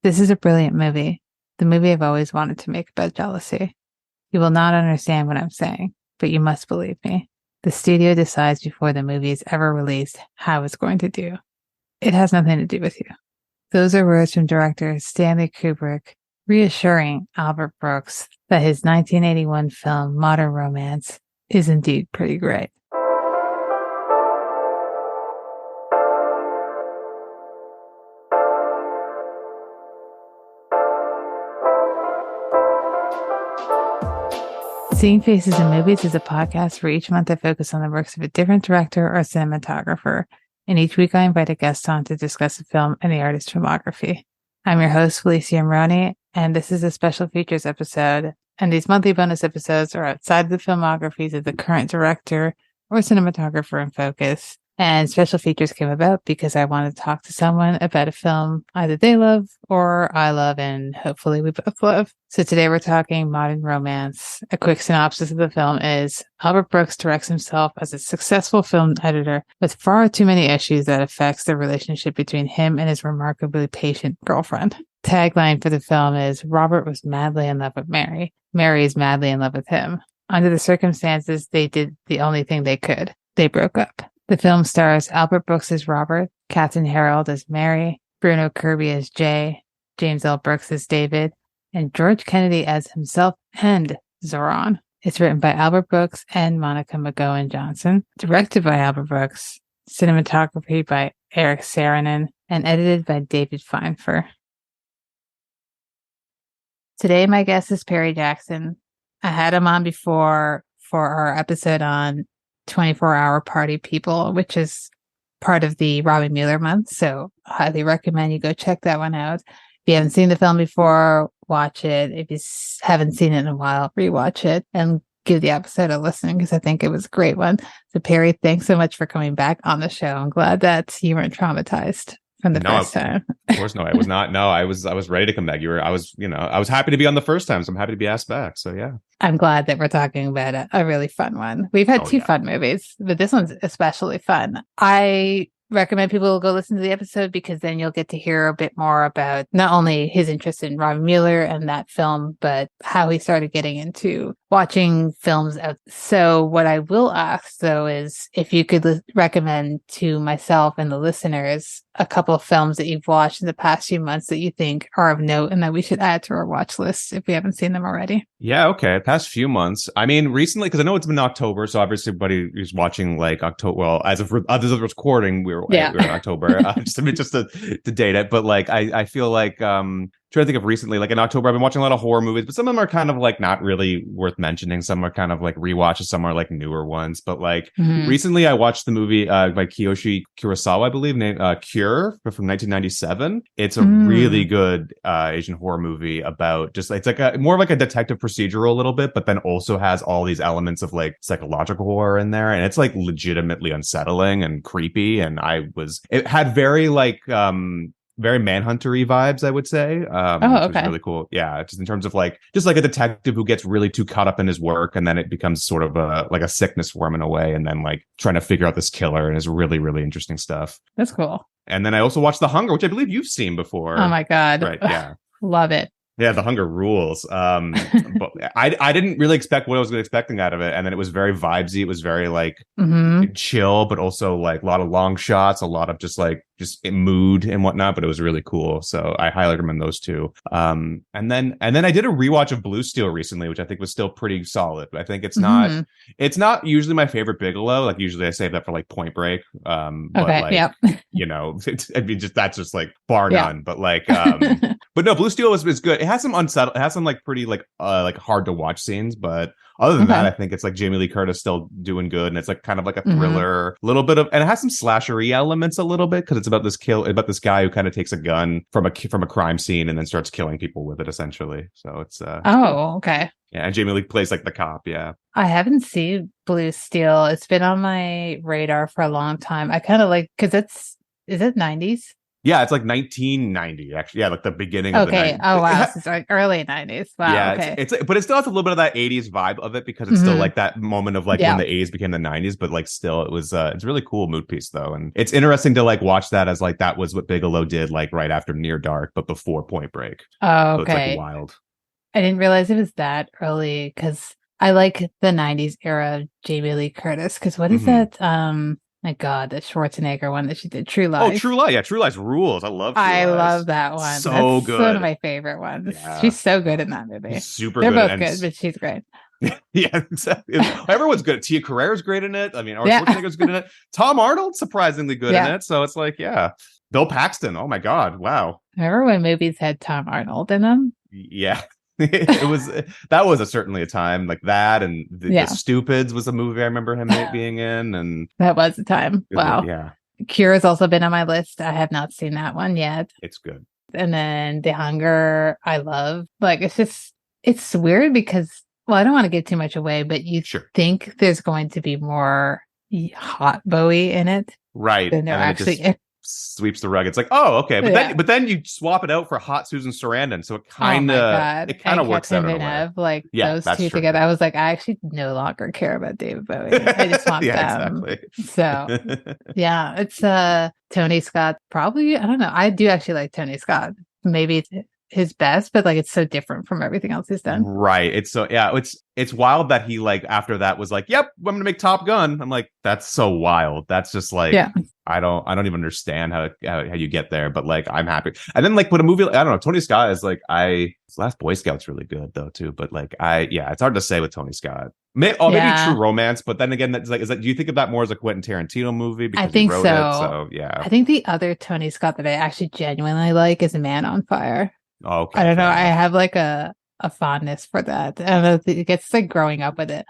This is a brilliant movie, the movie I've always wanted to make about jealousy. You will not understand what I'm saying, but you must believe me. The studio decides before the movie is ever released how it's going to do. It has nothing to do with you. Those are words from director Stanley Kubrick, reassuring Albert Brooks that his 1981 film Modern Romance is indeed pretty great. Seeing Faces in Movies is a podcast where each month I focus on the works of a different director or cinematographer, and each week I invite a guest on to discuss a film and the artist's filmography. I'm your host, Felicia Amroni, and this is a special features episode, and these monthly bonus episodes are outside the filmographies of the current director or cinematographer in focus. And special features came about because I want to talk to someone about a film either they love or I love, and hopefully we both love. So today we're talking Modern Romance. A quick synopsis of the film is Albert Brooks directs himself as a successful film editor with far too many issues that affects the relationship between him and his remarkably patient girlfriend. Tagline for the film is Robert was madly in love with Mary. Mary is madly in love with him. Under the circumstances, they did the only thing they could. They broke up. The film stars Albert Brooks as Robert, Kathryn Harold as Mary, Bruno Kirby as Jay, James L. Brooks as David, and George Kennedy as himself and Zoran. It's written by Albert Brooks and Monica McGowan Johnson, directed by Albert Brooks, cinematography by Eric Saarinen, and edited by David Feinfer. Today, my guest is Perry Jackson. I had him on before for our episode on 24-hour party people, which is part of the Robbie Mueller month. So highly recommend you go check that one out. If you haven't seen the film before, watch it. If you haven't seen it in a while, rewatch it and give the episode a listen because I think it was a great one. So Perry, thanks so much for coming back on the show. I'm glad that you weren't traumatized from the first time. Of course, no, I was not. No, I was ready to come back. I was happy to be on the first time, so I'm happy to be asked back. So yeah. I'm glad that we're talking about a really fun one. We've had two fun movies, but this one's especially fun. I recommend people go listen to the episode because then you'll get to hear a bit more about not only his interest in Robbie Mueller and that film, but how he started getting into watching films. So what I will ask, though, is if you could recommend to myself and the listeners a couple of films that you've watched in the past few months that you think are of note and that we should add to our watch list if we haven't seen them already. Yeah, okay. Past few months. I mean, recently, because I know it's been October, so obviously everybody who's watching like October, well, as of recording, we're in October, just to date it. But like, I feel like, trying to think of recently, like in October, I've been watching a lot of horror movies, but some of them are kind of like not really worth mentioning. Some are kind of like rewatches, some are like newer ones. But like recently, I watched the movie by Kiyoshi Kurosawa, I believe, named Cure from 1997. It's a really good Asian horror movie about just it's like more of like a detective procedural a little bit, but then also has all these elements of like psychological horror in there, and it's like legitimately unsettling and creepy. And it had very like very Manhunter-y vibes, I would say. Which was really cool. Yeah, just in terms of like just like a detective who gets really too caught up in his work, and then it becomes sort of a sickness for him in a way, and then like trying to figure out this killer, and it's really, really interesting stuff. That's cool. And then I also watched The Hunger, which I believe you've seen before. Oh my God. Right, yeah. Love it. Yeah, The Hunger rules. But I didn't really expect what I was expecting out of it. And then it was very vibesy. It was very like chill, but also like a lot of long shots, a lot of just mood and whatnot. But it was really cool. So I highly recommend those two. And then I did a rewatch of Blue Steel recently, which I think was still pretty solid. But I think it's not usually my favorite Bigelow. Like usually I save that for like Point Break. You know, that's just like bar none. But like, but no, Blue Steel is good. It has some like pretty like hard to watch scenes, but other than that, I think it's like Jamie Lee Curtis still doing good, and it's like kind of like a thriller, a little bit of, and it has some slashery elements a little bit because it's about this guy who kind of takes a gun from a crime scene and then starts killing people with it essentially. So it's okay. Yeah, and Jamie Lee plays like the cop. Yeah, I haven't seen Blue Steel. It's been on my radar for a long time. I kind of like because is it 90s? Yeah, it's like 1990, actually. Yeah, like the beginning of the Okay. 90s. Oh wow. So it's like early 90s. Wow. Yeah, Okay. but it still has a little bit of that 80s vibe of it because it's still Hmm. like that moment of like when Yeah. the 80s became the 90s, but like still it was it's a really cool mood piece though. And it's interesting to like watch that as like that was what Bigelow did like right after Near Dark, but before Point Break. Oh, So it's like okay. wild. I didn't realize it was that early because I like the 90s era of Jamie Lee Curtis. Because what is Hmm. that? My God, the Schwarzenegger one that she did, True Oh, Lies. True Lies. Yeah, True Lies rules. I love True I Lies. love that one. That's So one of good. my favorite ones. Yeah. She's so good in that movie. She's super They're good. both And good, but she's great. yeah, exactly. Everyone's good. Tia Carrere's great in it. I mean, Arnold Yeah. Schwarzenegger's good in it. Tom Arnold's surprisingly good in Yeah. it. So it's like, yeah. Bill Paxton. Oh my God. Wow. Remember when movies had Tom Arnold in them? Yeah. It was that was certainly a time like that, and the Yeah. Stupids was a movie I remember him being in, and That was the time. Wow. yeah, Cure has also been on my list. I have not seen that one yet. it's good. And then The Hunger, I love. Like, it's weird because, well, I don't want to give too much away, but you Sure, think there's going to be more hot Bowie in it right, than and there then it actually just is. sweeps the rug. It's like, oh, okay, Yeah. but then you swap it out for Hot Susan Sarandon, so Oh my God. it kind And of works out Kathryn in a way. like Yeah, those that's two true. together. I was like, I actually no longer care about David Bowie. I just want Yeah, them. exactly. So yeah, it's Tony Scott. Probably, I don't know. I do actually like Tony Scott. Maybe it's his best, but like it's so different from everything else he's done. Right. It's so yeah, it's wild that he like after that was like, yep, I'm gonna make Top Gun. I'm like, that's so wild. That's just like Yeah. I don't even understand how you get there, but like I'm happy. And then like with a movie, I don't know, Tony Scott is like his Last Boy Scout's really good though too. But like it's hard to say with Tony Scott. Maybe True Romance, but then again, that's like is that do you think of that more as a Quentin Tarantino movie because I think he wrote so. it? So yeah. I think the other Tony Scott that I actually genuinely like is Man on Fire. Oh, okay. I don't know. I have like a fondness for that. I don't know. It gets like growing up with it.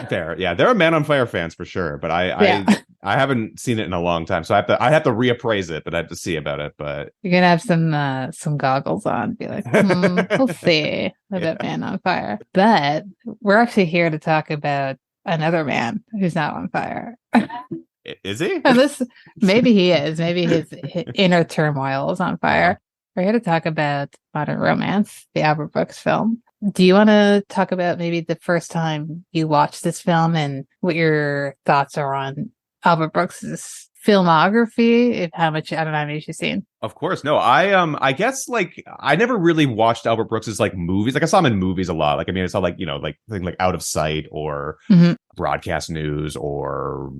Fair, yeah. There are Man on Fire fans for sure, but I haven't seen it in a long time, so I have to reappraise it, but I have to see about it. But you're gonna have some goggles on, be like, we'll see about Man on Fire. But we're actually here to talk about another man who's not on fire. Is he? Unless maybe he is. Maybe his inner turmoil is on fire. We're here to talk about Modern Romance, the Albert Brooks film. Do you want to talk about maybe the first time you watched this film and what your thoughts are on Albert Brooks's filmography? I don't know how many you've seen. Of course, no. I guess like I never really watched Albert Brooks's like movies. Like I saw him in movies a lot. Like I mean, I saw like like things like Out of Sight or Broadcast News or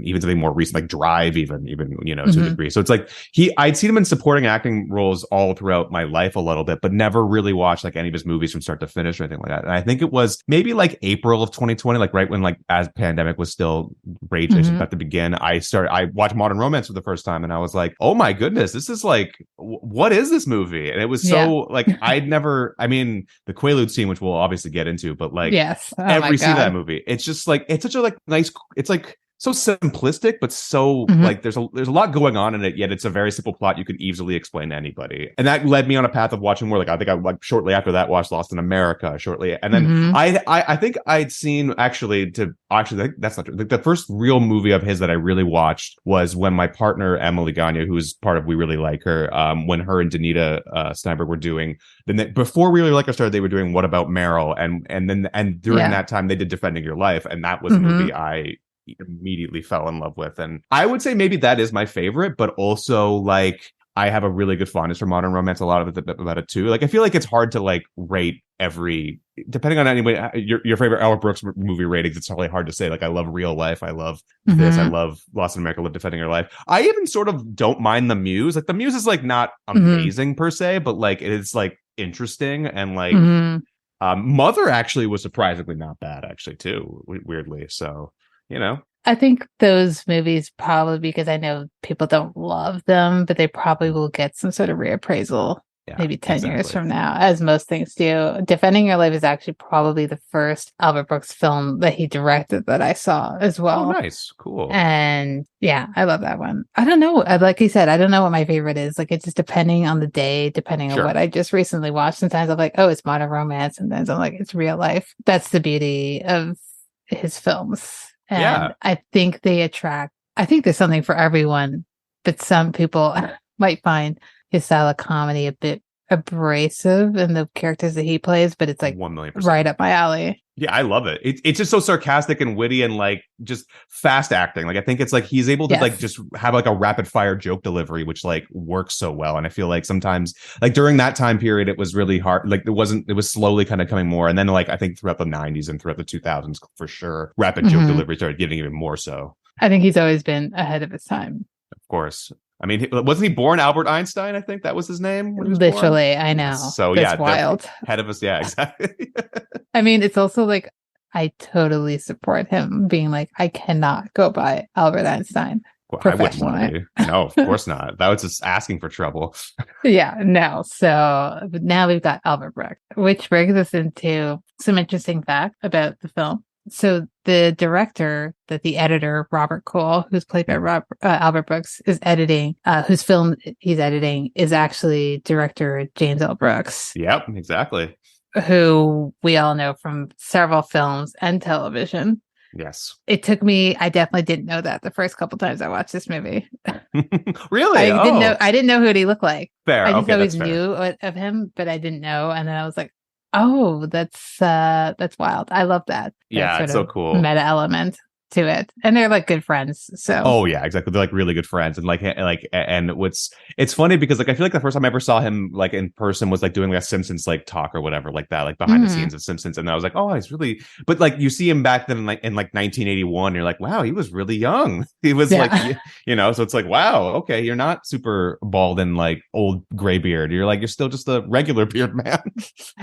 even something more recent like Drive, even to a degree. So it's like I'd seen him in supporting acting roles all throughout my life a little bit, but never really watched like any of his movies from start to finish or anything like that. And I think it was maybe like April of 2020, like right when like as pandemic was still raging about to begin. I watched Modern Romance for the first time, and I was like, oh my goodness, this is like what is this movie? And it was so like I'd never. I mean, the quaalude scene, which we'll obviously get into, but like every scene of that movie, it's just like it's such a like nice. It's like so simplistic, but so like there's a lot going on in it, yet it's a very simple plot you can easily explain to anybody. And that led me on a path of watching more. Like I think I like shortly after that watched Lost in America shortly. And then I think I'd seen actually that's not true. Like the first real movie of his that I really watched was when my partner Emily Gagne, who is part of We Really Like Her, when her and Danita Steinberg were doing before We Really Like Her started, they were doing What About Meryl, and during that time they did Defending Your Life, and that was a movie I immediately fell in love with. And I would say maybe that is my favorite, but also like I have a really good fondness for Modern Romance, a lot of it about it too. Like I feel like it's hard to like rate every depending on anybody your favorite Albert Brooks movie ratings. It's probably hard to say like I love Real Life, I love this, I love Lost in America, I love Defending Your Life. I even sort of don't mind The Muse. Like The Muse is like not amazing per se, but like it is like interesting. And like Mother actually was surprisingly not bad actually too, weirdly. So I think those movies probably, because I know people don't love them, but they probably will get some sort of reappraisal maybe 10 years from now, as most things do. Defending Your Life is actually probably the first Albert Brooks film that he directed that I saw as well. Oh, nice. Cool. And yeah, I love that one. I don't know. Like you said, I don't know what my favorite is. Like it's just depending on the day, depending on what I just recently watched. Sometimes I'm like, oh, it's Modern Romance. Sometimes I'm like, it's Real Life. That's the beauty of his films. And I think I think there's something for everyone, but some people might find his style of comedy a bit abrasive in the characters that he plays, but it's like 1,000,000%. right up my alley. Yeah, I love it. It's just so sarcastic and witty and like just fast acting. Like I think it's like he's able to like just have like a rapid fire joke delivery, which like works so well. And I feel like sometimes like during that time period, it was really hard. Like it was slowly kind of coming more. And then like I think throughout the 90s and throughout the 2000s for sure, rapid joke delivery started getting even more so. I think he's always been ahead of his time. Of course. I mean, wasn't he born Albert Einstein? I think that was his name. Literally, I know. So that's wild. Head of us, yeah, exactly. I mean, it's also like I totally support him being like, I cannot go by Albert Einstein. Well, I wouldn't want to. No, of course not. That was just asking for trouble. Yeah, no. So now we've got Albert Brooks, which brings us into some interesting facts about the film. So the director, the editor, Robert Cole, who's played by Albert Brooks, is editing, whose film he's editing is actually director James L. Brooks. Yep, exactly. Who we all know from several films and television. Yes. It took me, I definitely didn't know that the first couple times I watched this movie. Really? I didn't know who he looked like. Fair. I just always knew of him, but I didn't know. And then I was like, oh, that's wild. I love that. Yeah, it's so cool. Meta element to it, and they're like good friends. So yeah, exactly. They're like really good friends, and it's funny because like I feel like the first time I ever saw him like in person was like doing like a Simpsons like talk or whatever like that, like behind the scenes of Simpsons, and I was like, oh, he's really. But like you see him back then in like 1981, you're like, wow, he was really young. He was like, so it's like, wow, okay, you're not super bald and like old gray beard. You're still just a regular beard man.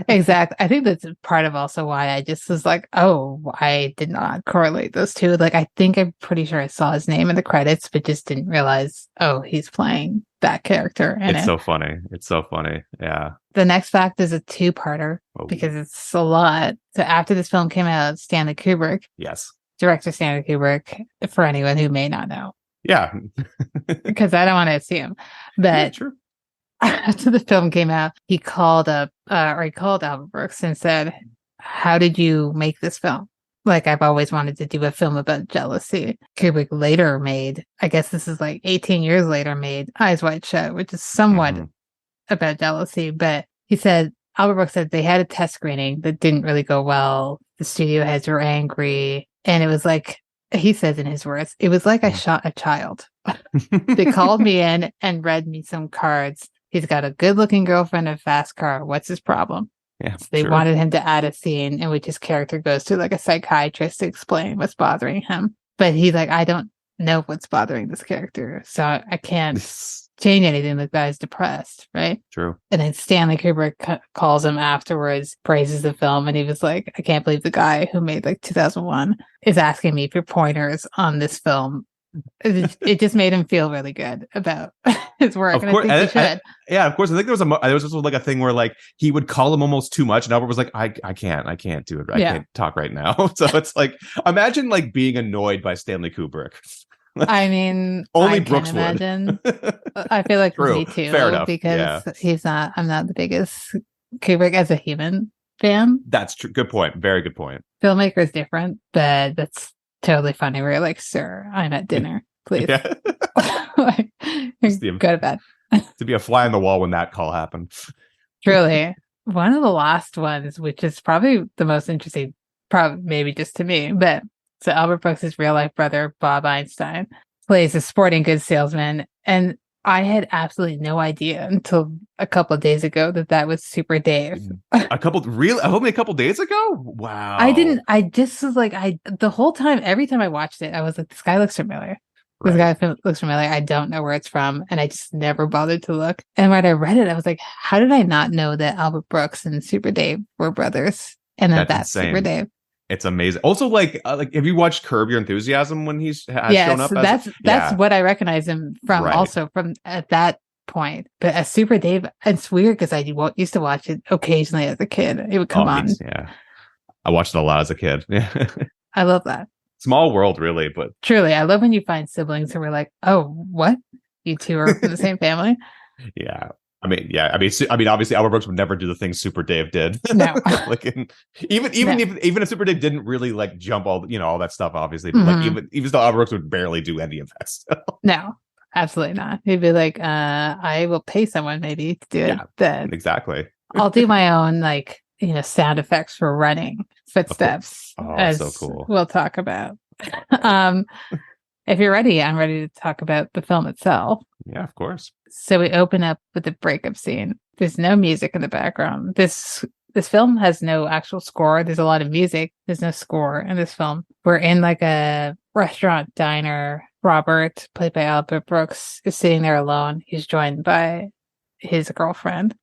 Exactly. I think that's part of also why I just was like, oh, I did not correlate those two. Like, I'm pretty sure I saw his name in the credits, but just didn't realize, oh, he's playing that character. It's so funny. It's so funny. Yeah. The next fact is a two-parter because it's a lot. So after this film came out, Stanley Kubrick. Yes. Director Stanley Kubrick, for anyone who may not know. Yeah. Because I don't want to assume. But true. After the film came out, he called Albert Brooks and said, how did you make this film? Like, I've always wanted to do a film about jealousy. Kubrick later made, I guess this is like 18 years later, made Eyes Wide Shut, which is somewhat about jealousy. But he said, Albert Brooks said they had a test screening that didn't really go well. The studio heads were angry. And it was like, he says in his words, it was like I shot a child. They called me in and read me some cards. He's got a good looking girlfriend and a fast car. What's his problem? Yeah, so they wanted him to add a scene in which his character goes to like a psychiatrist to explain what's bothering him. But he's like, I don't know what's bothering this character, so I can't change anything. The guy's depressed, right? True. And then Stanley Kubrick calls him afterwards, praises the film, and he was like, I can't believe the guy who made like 2001 is asking me for pointers on this film. It just made him feel really good about his work. Of course, of course. I think there was also like a thing where like he would call him almost too much, and Albert was like, I can't do it. I can't talk right now. So it's like, imagine like being annoyed by Stanley Kubrick. I mean, only Brooks would. I feel like True. Me too. Fair enough. Because I'm not the biggest Kubrick as a human fan. That's true. Good point. Very good point. Filmmaker is different, but that's totally funny. Where you're like, sir, I'm at dinner. Please. Yeah. Go to bed. To be a fly on the wall when that call happened. Truly. One of the last ones, which is probably the most interesting, probably maybe just to me, but so Albert Brooks' real life brother, Bob Einstein, plays a sporting goods salesman. And I had absolutely no idea until a couple of days ago that was Super Dave. Only a couple days ago? Wow. I just was like, the whole time, every time I watched it, I was like, this guy looks familiar. This guy looks familiar. I don't know where it's from. And I just never bothered to look. And when I read it, I was like, how did I not know that Albert Brooks and Super Dave were brothers? And that's Super Dave. It's amazing. Also, like, have you watched Curb Your Enthusiasm when has shown up? That's what I recognize him from. Right. Also from at that point. But as Super Dave, it's weird because I used to watch it occasionally as a kid. It would come on. Yeah, I watched it a lot as a kid. I love that. Small world, really, but truly, I love when you find siblings who are like, "Oh, what? You two are from the same family?" Yeah. I mean, obviously, Albert Brooks would never do the things Super Dave did. No, like even if Super Dave didn't really like jump all that stuff, obviously, but like even though Albert Brooks would barely do any of that stuff. No, absolutely not. He'd be like, I will pay someone maybe to do it. Yeah, Then exactly. I'll do my own, like, sound effects for running footsteps, Oh, as so cool. we'll talk about. um, if you're ready, I'm ready to talk about the film itself. Yeah, of course. So we open up with the breakup scene. There's no music in the background. This film has no actual score. There's a lot of music. There's no score in this film. We're in like a restaurant diner. Robert, played by Albert Brooks, is sitting there alone. He's joined by his girlfriend.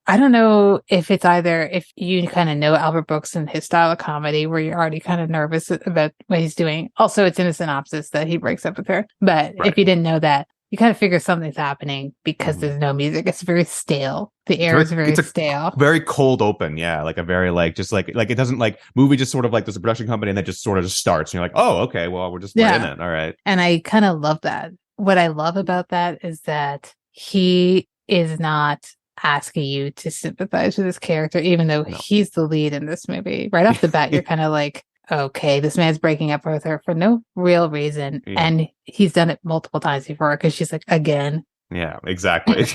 I don't know if it's either if you kind of know Albert Brooks and his style of comedy where you're already kind of nervous about what he's doing. Also, it's in a synopsis that he breaks up with her. But if you didn't know that, you kind of figure something's happening because there's no music. It's very stale. The air is very stale. Very cold open. Yeah. Like a very just like it doesn't like movie just sort of like there's a production company and that just sort of just starts. And you're like, oh, okay, well, we're in it. All right. And I kind of love that. What I love about that is that he is not asking you to sympathize with this character, even though he's the lead in this movie. Right off the bat, you're kind of like, okay, this man's breaking up with her for no real reason. Yeah. And he's done it multiple times before because she's like, again. Yeah, exactly.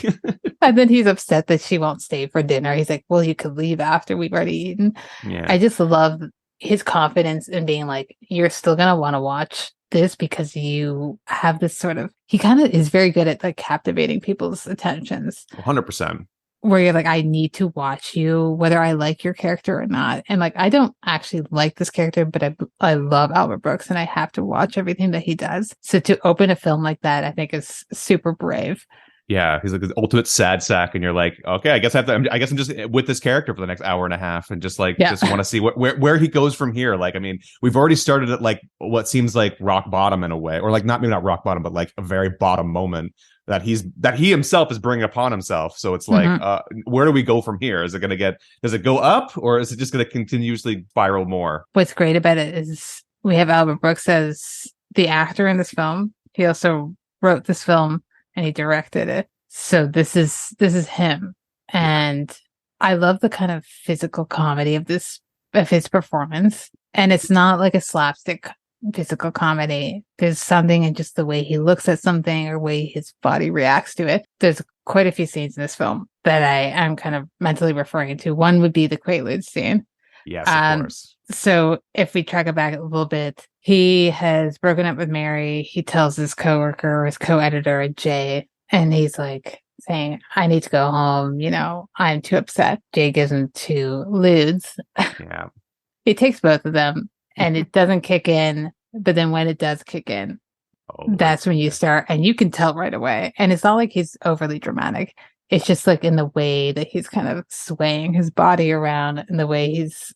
And then he's upset that she won't stay for dinner. He's like, well, you could leave after we've already eaten. Yeah. I just love his confidence in being like, you're still going to want to watch this because you have this sort of, he kind of is very good at like captivating people's attentions. 100%. Where you're like, I need to watch you, whether I like your character or not. And like, I don't actually like this character, but I love Albert Brooks and I have to watch everything that he does. So to open a film like that, I think is super brave. Yeah, he's like the ultimate sad sack, and you're like, okay, I guess I'm just with this character for the next hour and a half, and just like just want to see where he goes from here. Like, I mean, we've already started at like what seems like rock bottom in a way, or like maybe not rock bottom, but like a very bottom moment that he himself is bringing upon himself. So it's like, where do we go from here? Is it going to does it go up, or is it just going to continuously spiral more? What's great about it is we have Albert Brooks as the actor in this film. He also wrote this film and he directed it. So this is him. And I love the kind of physical comedy of his performance. And it's not like a slapstick physical comedy. There's something in just the way he looks at something or way his body reacts to it. There's quite a few scenes in this film that I am kind of mentally referring to. One would be the quaaludes scene. Yes, of course. So if we track it back a little bit, he has broken up with Mary. He tells his coworker, his co-editor, Jay, and he's like saying, I need to go home. I'm too upset. Jay gives him 2 lewds. Yeah. He takes both of them and it doesn't kick in. But then when it does kick in, that's when you start, and you can tell right away. And it's not like he's overly dramatic. It's just like in the way that he's kind of swaying his body around and the way he's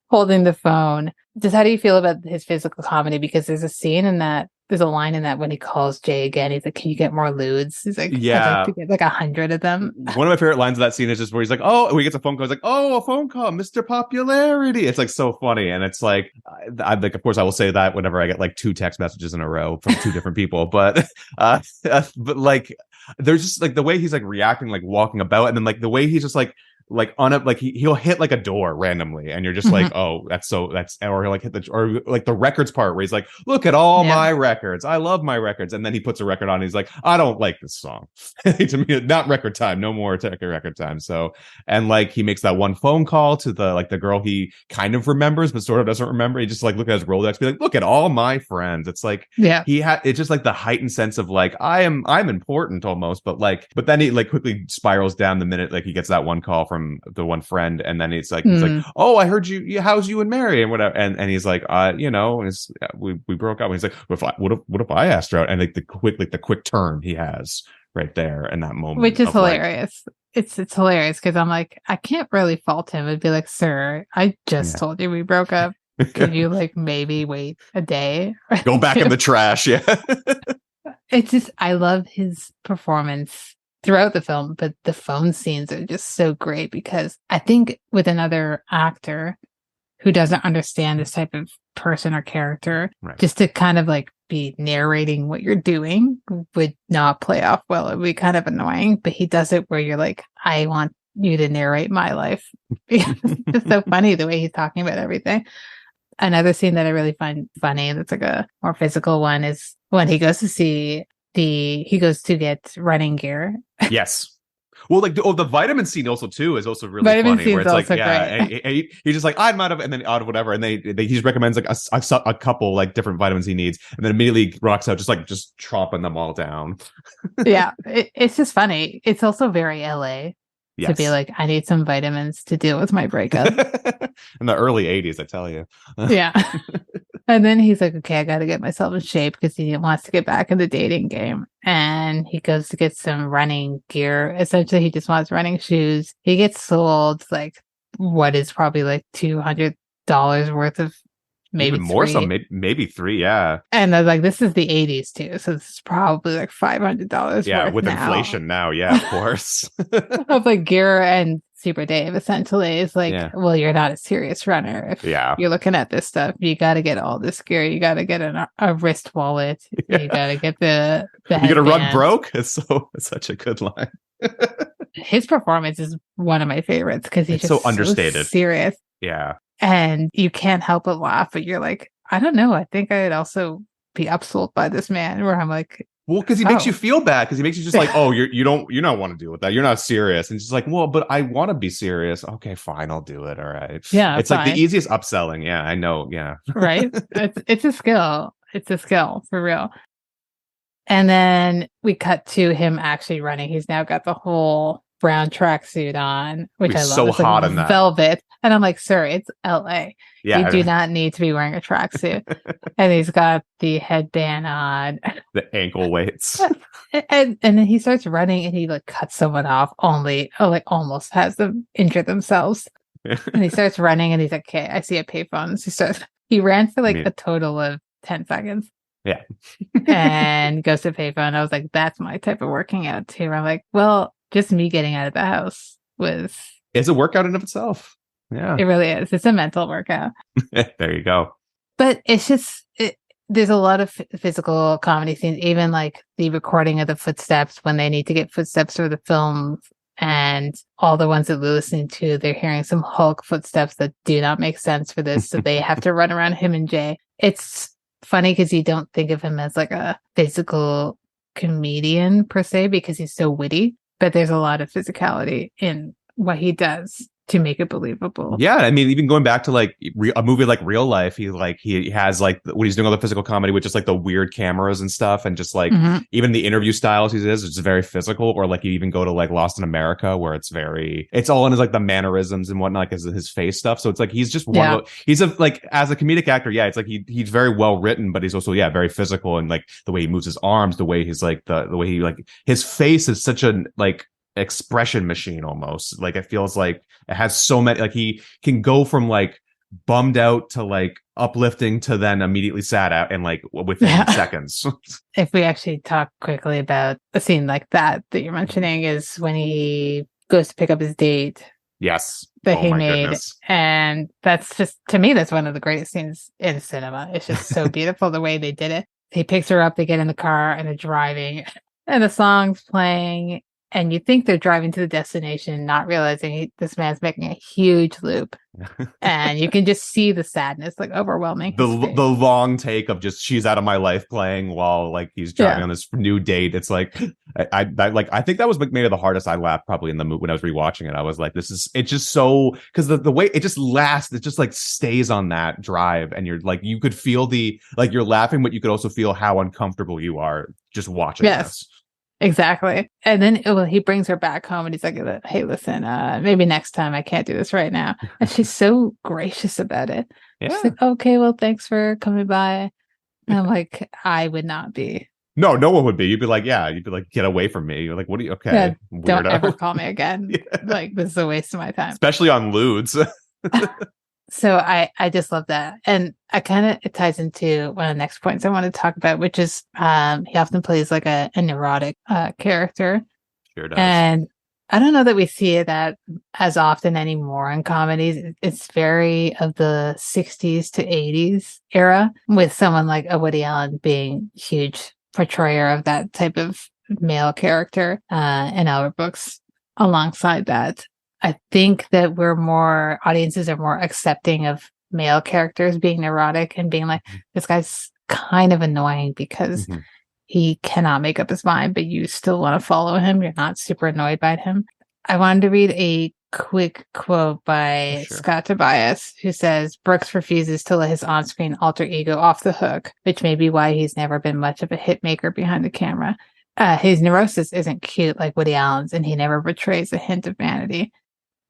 holding the phone. Just how do you feel about his physical comedy? Because there's a line in that when he calls Jay again, he's like, can you get more lewds? He's like, yeah, I'd like to get like 100 of them. One of my favorite lines of that scene is just where he's like, he gets a phone call. He's like, a phone call, Mr. Popularity. It's like so funny. And it's like, I like, of course I will say that whenever I get like 2 text messages in a row from 2 different people, but like, there's just like the way he's like reacting, like walking about, and then like the way he's just like on it, like he'll hit like a door randomly, and you're just like, oh, or he'll like hit or like the records part where he's like, look at all my records, I love my records, and then he puts a record on, and he's like, I don't like this song. To me, not record time, no more record time. So, and like he makes that one phone call to the girl he kind of remembers but sort of doesn't remember. He just like look at his Rolodex, be like, look at all my friends. It's like, it's just like the heightened sense of like I'm important almost, but then he like quickly spirals down the minute like he gets that one call from the one friend, and then he's like, oh, I heard you, how's you and Mary and whatever, and he's like, we broke up. And he's like, what if I asked her out? And like the quick turn he has right there in that moment, which is hilarious. It's hilarious because I'm like, I can't really fault him. It'd be like, sir, I just told you we broke up. Could you like maybe wait a day? Go back in the trash. Yeah. It's just, I love his performance throughout the film, but the phone scenes are just so great because I think with another actor who doesn't understand this type of person or character, just to kind of like be narrating what you're doing would not play off well. It would be kind of annoying, but he does it where you're like, I want you to narrate my life. It's just so funny the way he's talking about everything. Another scene that I really find funny, that's like a more physical one, is when he goes to see he goes to get running gear. Yes. Well, like the vitamin C also too is also really Vitamin funny. C Where is it's like, also yeah, great. he's just like, I'm out of, and then out of whatever, and they he just recommends like a couple like different vitamins he needs, and then immediately rocks out just chopping them all down. Yeah, it's just funny. It's also very LA to be Yes. like, I need some vitamins to deal with my breakup. In the early '80s, I tell you. Yeah. And then he's like, okay, I got to get myself in shape because he wants to get back in the dating game. And he goes to get some running gear. Essentially, he just wants running shoes. He gets sold like what is probably like $200 worth of maybe Even more so, three. maybe three, yeah. And I was like, this is the 80s too. So this is probably like $500 Yeah, worth with now. inflation now, yeah, of course. Of like gear and Super Dave essentially is like, Yeah. well, you're not a serious runner if you're looking at this stuff. You got to get all this gear. You got to get a wrist wallet. Yeah. You got to get the you headband. gonna run broke? It's such a good line. His performance is one of my favorites because he's just so understated, serious. Yeah, and you can't help but laugh. But you're like, I don't know. I think I'd also be upsold by this man. Where I'm like, well, because he makes you feel bad, because he makes you just like, oh, you don't want to deal with that. You're not serious. And it's just like, well, but I want to be serious. Okay, fine, I'll do it. All right. Yeah, it's fine. like the easiest upselling. Yeah, I know. Yeah. Right. It's a skill. It's a skill for real. And then we cut to him actually running. He's now got the whole brown tracksuit on, which I love. So it's hot like in that. Velvet. And I'm like, sir, it's LA. Yeah. You do not need to be wearing a tracksuit. And he's got the headband on. The ankle weights. and then he starts running and he like cuts someone off almost has them injure themselves. And he starts running and he's like, okay, I see a payphone. So he ran for a total of 10 seconds. Yeah. And goes to payphone. I was like, that's my type of working out too. I'm like, well, just me getting out of the house it's a workout in of itself. Yeah. It really is. It's a mental workout. There you go. But it's just there's a lot of physical comedy scenes, even like the recording of the footsteps when they need to get footsteps for the film, and all the ones that we're listening to, they're hearing some Hulk footsteps that do not make sense for this. So they have to run around him and Jay. It's funny because you don't think of him as like a physical comedian per se because he's so witty, but there's a lot of physicality in what he does to make it believable. Yeah, I mean, even going back to like a movie like Real Life, he has like when he's doing all the physical comedy with just like the weird cameras and stuff, and just like even the interview styles he does, it's very physical. Or like you even go to like Lost in America, where it's all in his like the mannerisms and whatnot, like his face stuff. So it's like he's just he's like as a comedic actor, yeah, it's like he's very well written, but he's also very physical, and like the way he moves his arms, the way he's like the way he like his face is such a like expression machine almost. Like it feels like it has so many, like he can go from like bummed out to like uplifting to then immediately sad out and like within seconds. If we actually talk quickly about a scene like that you're mentioning is when he goes to pick up his date. Yes. That he made. Goodness. And that's just, to me, that's one of the greatest scenes in cinema. It's just so beautiful the way they did it. He picks her up, they get in the car and they're driving and the song's playing. And you think they're driving to the destination, not realizing this man's making a huge loop. And you can just see the sadness, like overwhelming. The long take of just she's out of my life playing while like he's driving on this new date. It's like I think that was maybe the hardest I laughed probably in the movie when I was rewatching it. I was like, it's just so, because the way it just lasts, it just like stays on that drive, and you're like, you could feel you're laughing, but you could also feel how uncomfortable you are just watching this. Exactly. And then he brings her back home and he's like, hey, listen, maybe next time, I can't do this right now. And she's so gracious about it. Yeah. She's like, okay, well, thanks for coming by. And I'm like, I would not be. No one would be. You'd be like, get away from me. You're like, what are you? Okay. Yeah, don't ever call me again. Like, this is a waste of my time. Especially on lewds. So I just love that. And it ties into one of the next points I want to talk about, which is he often plays like a neurotic character. Sure does. And I don't know that we see that as often anymore in comedies. It's very of the 60s to 80s era, with someone like a Woody Allen being huge portrayer of that type of male character in Albert Brooks. Alongside that, I think that audiences are more accepting of male characters being neurotic and being like, this guy's kind of annoying because he cannot make up his mind, but you still want to follow him. You're not super annoyed by him. I wanted to read a quick quote by Scott Tobias, who says, Brooks refuses to let his on-screen alter ego off the hook, which may be why he's never been much of a hit maker behind the camera. His neurosis isn't cute like Woody Allen's, and he never betrays a hint of vanity,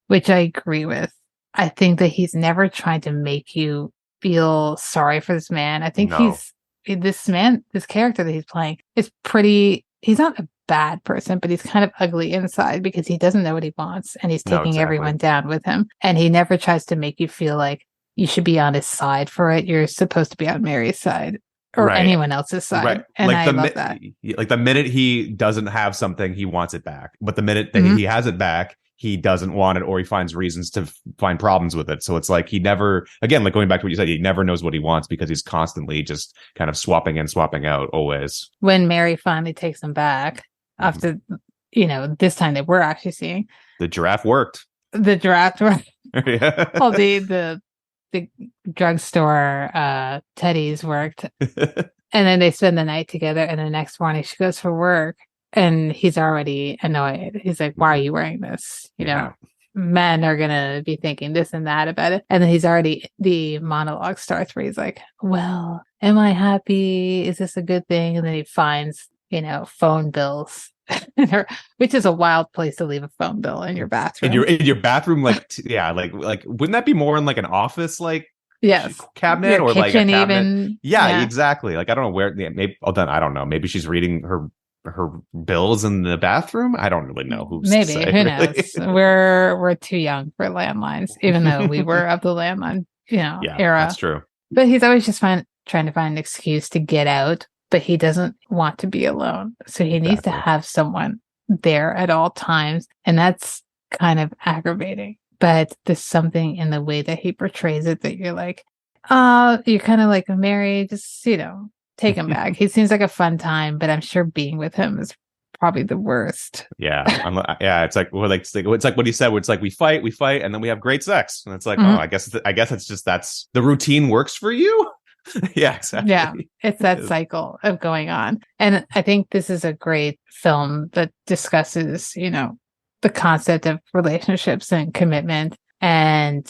which I agree with. I think that he's never trying to make you feel sorry for this man. I think this character that he's playing is he's not a bad person, but he's kind of ugly inside because he doesn't know what he wants, and he's taking everyone down with him. And he never tries to make you feel like you should be on his side for it. You're supposed to be on Mary's side or anyone else's side. Right. And I love that. Like the minute he doesn't have something, he wants it back. But the minute that he has it back, he doesn't want it, or he finds reasons to find problems with it. So it's like he never, again, like going back to what you said, he never knows what he wants because he's constantly just kind of swapping in, swapping out always. When Mary finally takes him back after, this time they were actually seeing. The giraffe worked. Yeah. All the drugstore teddies worked. And then they spend the night together, and the next morning she goes for work. And he's already annoyed. He's like, why are you wearing this? Men are going to be thinking this and that about it. And then the monologue starts where he's like, well, am I happy? Is this a good thing? And then he finds, phone bills, which is a wild place to leave a phone bill in your bathroom. In your bathroom, like wouldn't that be more in like an office, like cabinet your or like a cabinet? Even, yeah, exactly. Like I don't know where. Maybe I don't know. Maybe she's reading her bills in the bathroom. I don't really know who's maybe say, who really. knows. We're too young for landlines, even though we were of the landline era. That's true. But he's always just trying to find an excuse to get out, but he doesn't want to be alone, so he needs to have someone there at all times, and that's kind of aggravating. But there's something in the way that he portrays it that you're like, you're kind of like, Mary, just take him back. He seems like a fun time, but I'm sure being with him is probably the worst. Yeah. It's like what he said, where it's like we fight, and then we have great sex. And it's like, oh, I guess it's just that's the routine works for you. Yeah, exactly. Yeah. It's that cycle of going on. And I think this is a great film that discusses, the concept of relationships and commitment. And,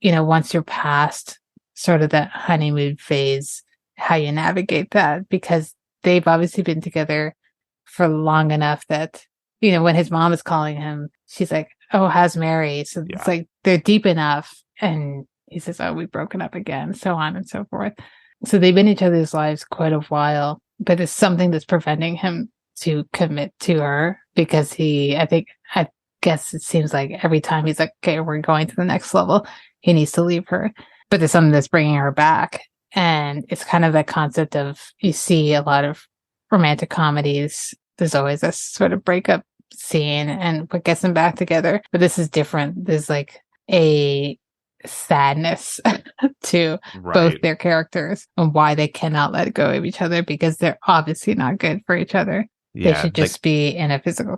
once you're past sort of that honeymoon phase, how you navigate that, because they've obviously been together for long enough that, when his mom is calling him, she's like, oh, how's Mary? So it's like they're deep enough. And he says, oh, we've broken up again, so on and so forth. So they've been in each other's lives quite a while, but there's something that's preventing him to commit to her because I guess it seems like every time he's like, okay, we're going to the next level, he needs to leave her. But there's something that's bringing her back. And it's kind of that concept of, you see a lot of romantic comedies, there's always this sort of breakup scene and what gets them back together. But this is different. There's like a sadness to both their characters and why they cannot let go of each other, because they're obviously not good for each other. They should just be in a physical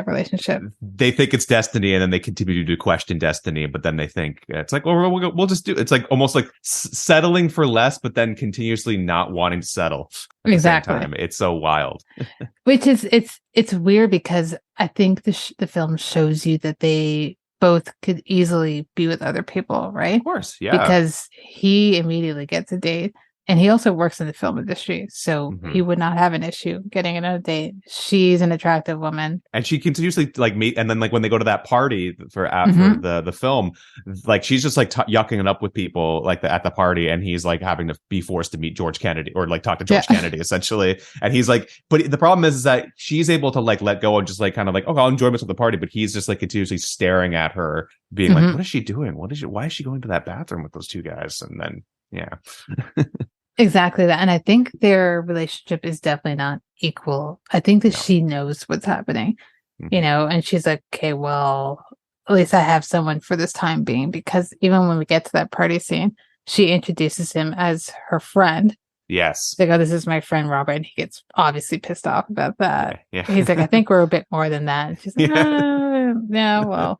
relationship. They think it's destiny, and then they continue to question destiny. But then they think it's like, well, we'll just do. It's like almost like settling for less, but then continuously not wanting to settle. Exactly. It's so wild. Which is it's weird because I think the film shows you that they both could easily be with other people, right? Of course, yeah. Because he immediately gets a date. And he also works in the film industry, so he would not have an issue getting another date. She's an attractive woman, and she continuously like meet. And then like when they go to that party for after the film, like she's just like yucking it up with people like at the party, and he's like having to be forced to meet George Kennedy or like talk to George Kennedy essentially. And he's like, but the problem is that she's able to like let go and just like kind of like, oh, I'll enjoy myself at the party, but he's just like continuously staring at her, being like, what is she doing? Why is she going to that bathroom with those two guys? And then Exactly that. And I think their relationship is definitely not equal. I think that she knows what's happening, and she's like, okay, well, at least I have someone for this time being, because even when we get to that party scene, she introduces him as her friend. Yes. Like, oh, this is my friend Robert. And he gets obviously pissed off about that. Yeah. He's like, I think we're a bit more than that. And she's like, well,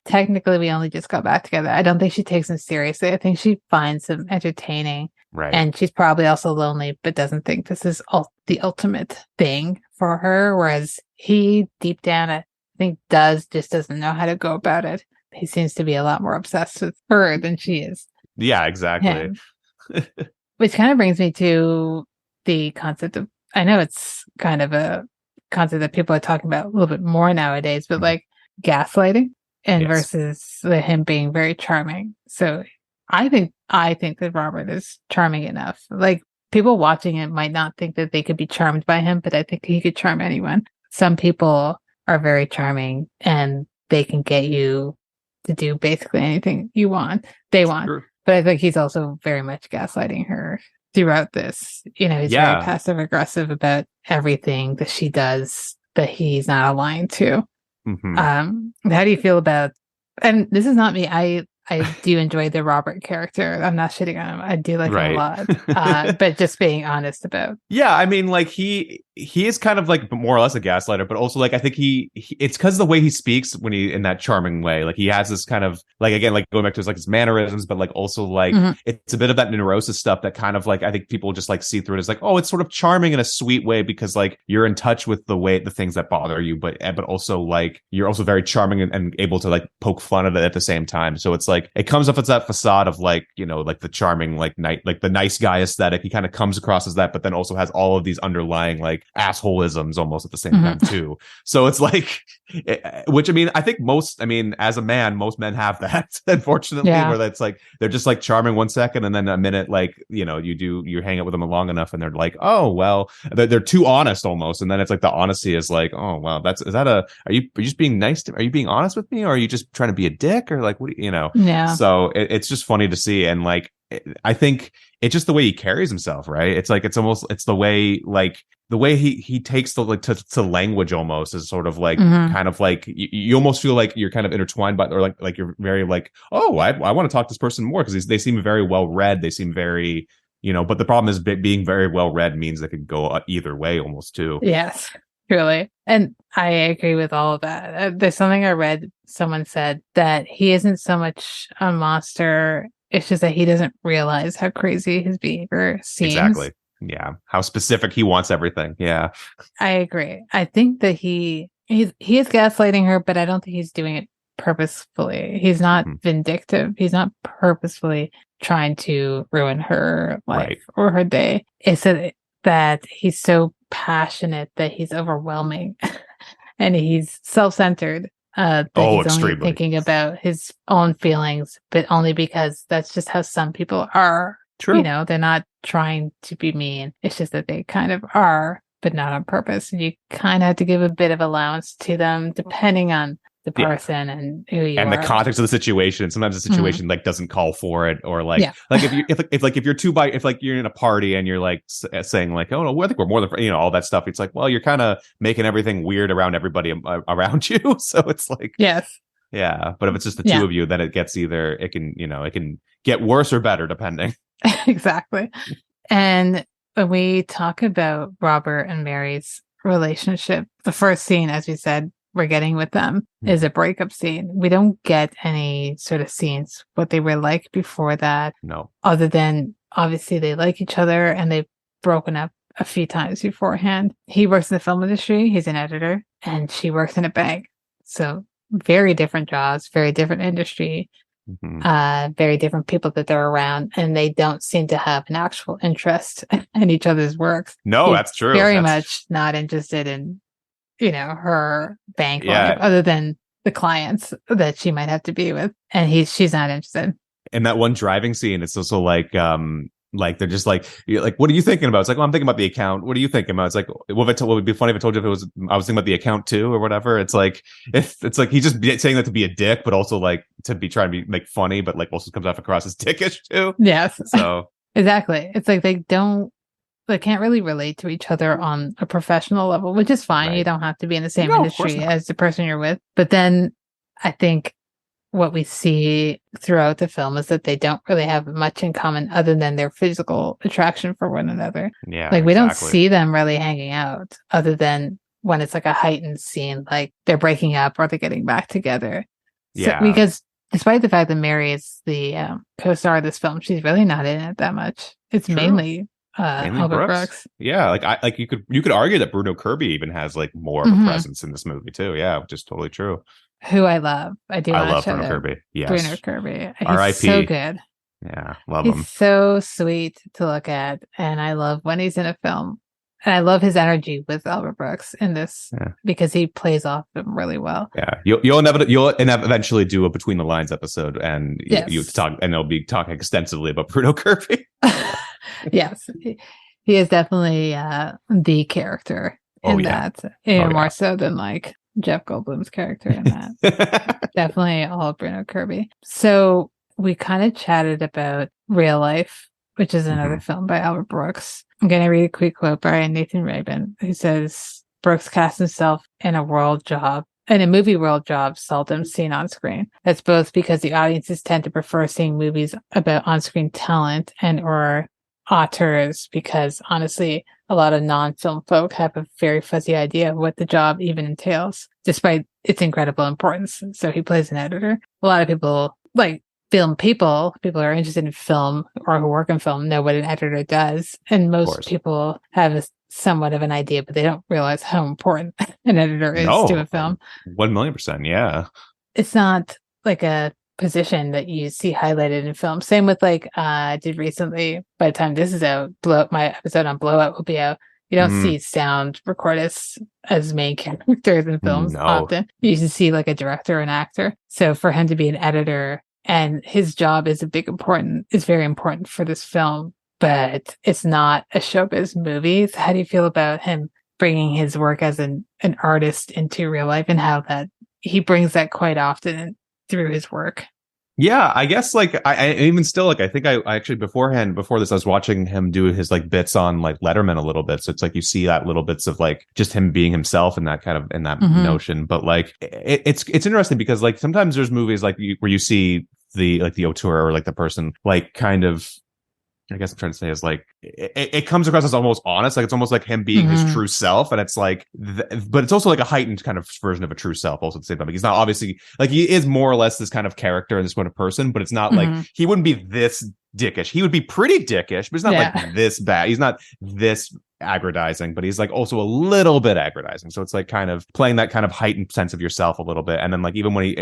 technically we only just got back together. I don't think she takes him seriously. I think she finds him entertaining. Right. And she's probably also lonely, but doesn't think this is the ultimate thing for her, whereas he deep down, I think, just doesn't know how to go about it. He seems to be a lot more obsessed with her than she is. Yeah, exactly. Which kind of brings me to the concept of, I know it's kind of a concept that people are talking about a little bit more nowadays, but like gaslighting and versus him being very charming. So I think that Robert is charming enough. Like, people watching it might not think that they could be charmed by him, but I think he could charm anyone. Some people are very charming and they can get you to do basically anything they want. Sure. But I think he's also very much gaslighting her throughout this. You know, he's very passive aggressive about everything that she does that he's not aligned to. How do you feel about, and this is not me, I do enjoy the Robert character. I'm not shitting on him. I do like him a lot. But just being honest about. Yeah, I mean, like he is kind of like more or less a gaslighter, but also like I think it's because of the way he speaks when he in that charming way. Like he has this kind of like, again, like going back to his like his mannerisms, but like also like it's a bit of that neurosis stuff that kind of like I think people just like see through it as like, oh, it's sort of charming in a sweet way because like you're in touch with the things that bother you, but also like you're also very charming and able to like poke fun at it at the same time. So it's like it comes off as that facade of like, you know, like the charming like the nice guy aesthetic. He kind of comes across as that, but then also has all of these underlying like assholeisms almost at the same time too. So it's like, which I mean, I think as a man, most men have that, unfortunately, where that's like they're just like charming 1 second and then a minute, like, you know, you hang out with them long enough and they're like, oh well, they're too honest almost, and then it's like the honesty is like, oh well, are you just being nice to me? Are you being honest with me, or are you just trying to be a dick, or like what do you know? So it's just funny to see, and like I think it's just the way he carries himself, right? It's like it's the way he takes the like to language almost is sort of like kind of like you almost feel like you're kind of intertwined by, or like you're very like, oh, I want to talk to this person more because they seem very well read. They seem very, you know, but the problem is being very well read means they could go either way almost too. Yes, truly. And I agree with all of that. There's something I read, someone said that he isn't so much a monster. It's just that he doesn't realize how crazy his behavior seems. Exactly. Yeah. How specific he wants everything. Yeah. I agree. I think that he is gaslighting her, but I don't think he's doing it purposefully. He's not vindictive. He's not purposefully trying to ruin her life or her day. It's that he's so passionate that he's overwhelming and he's self-centered. That he's only thinking about his own feelings, but only because that's just how some people are. True. You know, they're not trying to be mean. It's just that they kind of are, but not on purpose. And you kind of have to give a bit of allowance to them depending on the person and who you and are. The context of the situation. Sometimes the situation like doesn't call for it, or like like if you're in a party and you're like saying like, oh no, I think we're more than, you know, all that stuff. It's like, well, you're kind of making everything weird around everybody around you. So it's like, yeah. But if it's just the two of you, then it gets it can get worse or better depending. Exactly. And when we talk about Robert and Mary's relationship, the first scene, as we said, we're getting with them is a breakup scene. We don't get any sort of scenes what they were like before that. No. Other than obviously they like each other and they've broken up a few times beforehand. He works in the film industry. He's an editor, and she works in a bank. So very different jobs, very different industry, very different people that they're around, and they don't seem to have an actual interest in each other's work. No, that's true. Very much not interested in, you know, her bank life, other than the clients that she might have to be with, and she's not interested. And that one driving scene, it's also like they're just like, you're like, what are you thinking about? It's like, well, I'm thinking about the account. What are you thinking about? It's like, what would be funny if I told you I was thinking about the account too, or whatever. It's like, it's like he's just saying that to be a dick, but also like to be trying to make funny, but like also comes off across as dickish too. Yes. So exactly. It's like they can't really relate to each other on a professional level, which is fine. You don't have to be in the same industry as the person you're with. But then I think what we see throughout the film is that they don't really have much in common other than their physical attraction for one another. Yeah. Like we don't see them really hanging out other than when it's like a heightened scene, like they're breaking up or they're getting back together. Yeah. So, because despite the fact that Mary is the co-star of this film, she's really not in it that much. It's mainly Mainly Albert Brooks. Brooks. Yeah, like you could argue that Bruno Kirby even has like more of a presence in this movie too. Yeah, which is totally true. Who I love. I do I want to love show Bruno that. Kirby. Bruno Yes. Kirby. He's so R.I.P. good. Yeah, love He's him. so sweet to look at. And I love when he's in a film. And I love his energy with Albert Brooks in this because he plays off him really well. Yeah, you'll eventually do a Between the Lines episode, and you talk, and they'll be talking extensively about Bruno Kirby. Yes, he is definitely the character in that, more so than like Jeff Goldblum's character in that. Definitely all Bruno Kirby. So we kind of chatted about Real Life, which is another film by Albert Brooks. I'm going to read a quick quote by Nathan Rabin, who says, Brooks cast himself in a movie world job seldom seen on screen. That's both because the audiences tend to prefer seeing movies about on-screen talent and or authors, because honestly, a lot of non-film folk have a very fuzzy idea of what the job even entails, despite its incredible importance. So he plays an editor. A lot of people, like people who are interested in film or who work in film, know what an editor does. And most people have a somewhat of an idea, but they don't realize how important an editor is to a film. 1,000,000%. Yeah. It's not like a position that you see highlighted in film. Same with like, I did recently, by the time this is out, my episode on Blowout will be out. You don't see sound recordists as main characters in films often. You usually see like a director or an actor. So for him to be an editor, and his job is very important for this film, but it's not a showbiz movie. So how do you feel about him bringing his work as an artist into real life, and how that he brings that quite often through his work? Yeah, I guess like I even still like I think I actually before this I was watching him do his like bits on like Letterman a little bit. So it's like you see that little bits of like just him being himself and that kind of notion. But like it's interesting because like sometimes there's movies like where you see the auteur or like the person like kind of, I guess I'm trying to say is like it comes across as almost honest, like it's almost like him being his true self, and it's like but it's also like a heightened kind of version of a true self also at the same time. Like he's not obviously like he is more or less this kind of character and this kind of person, but it's not like he wouldn't be this dickish. He would be pretty dickish, but he's not like this bad. He's not this aggrandizing, but he's like also a little bit aggrandizing. So it's like kind of playing that kind of heightened sense of yourself a little bit. And then like even when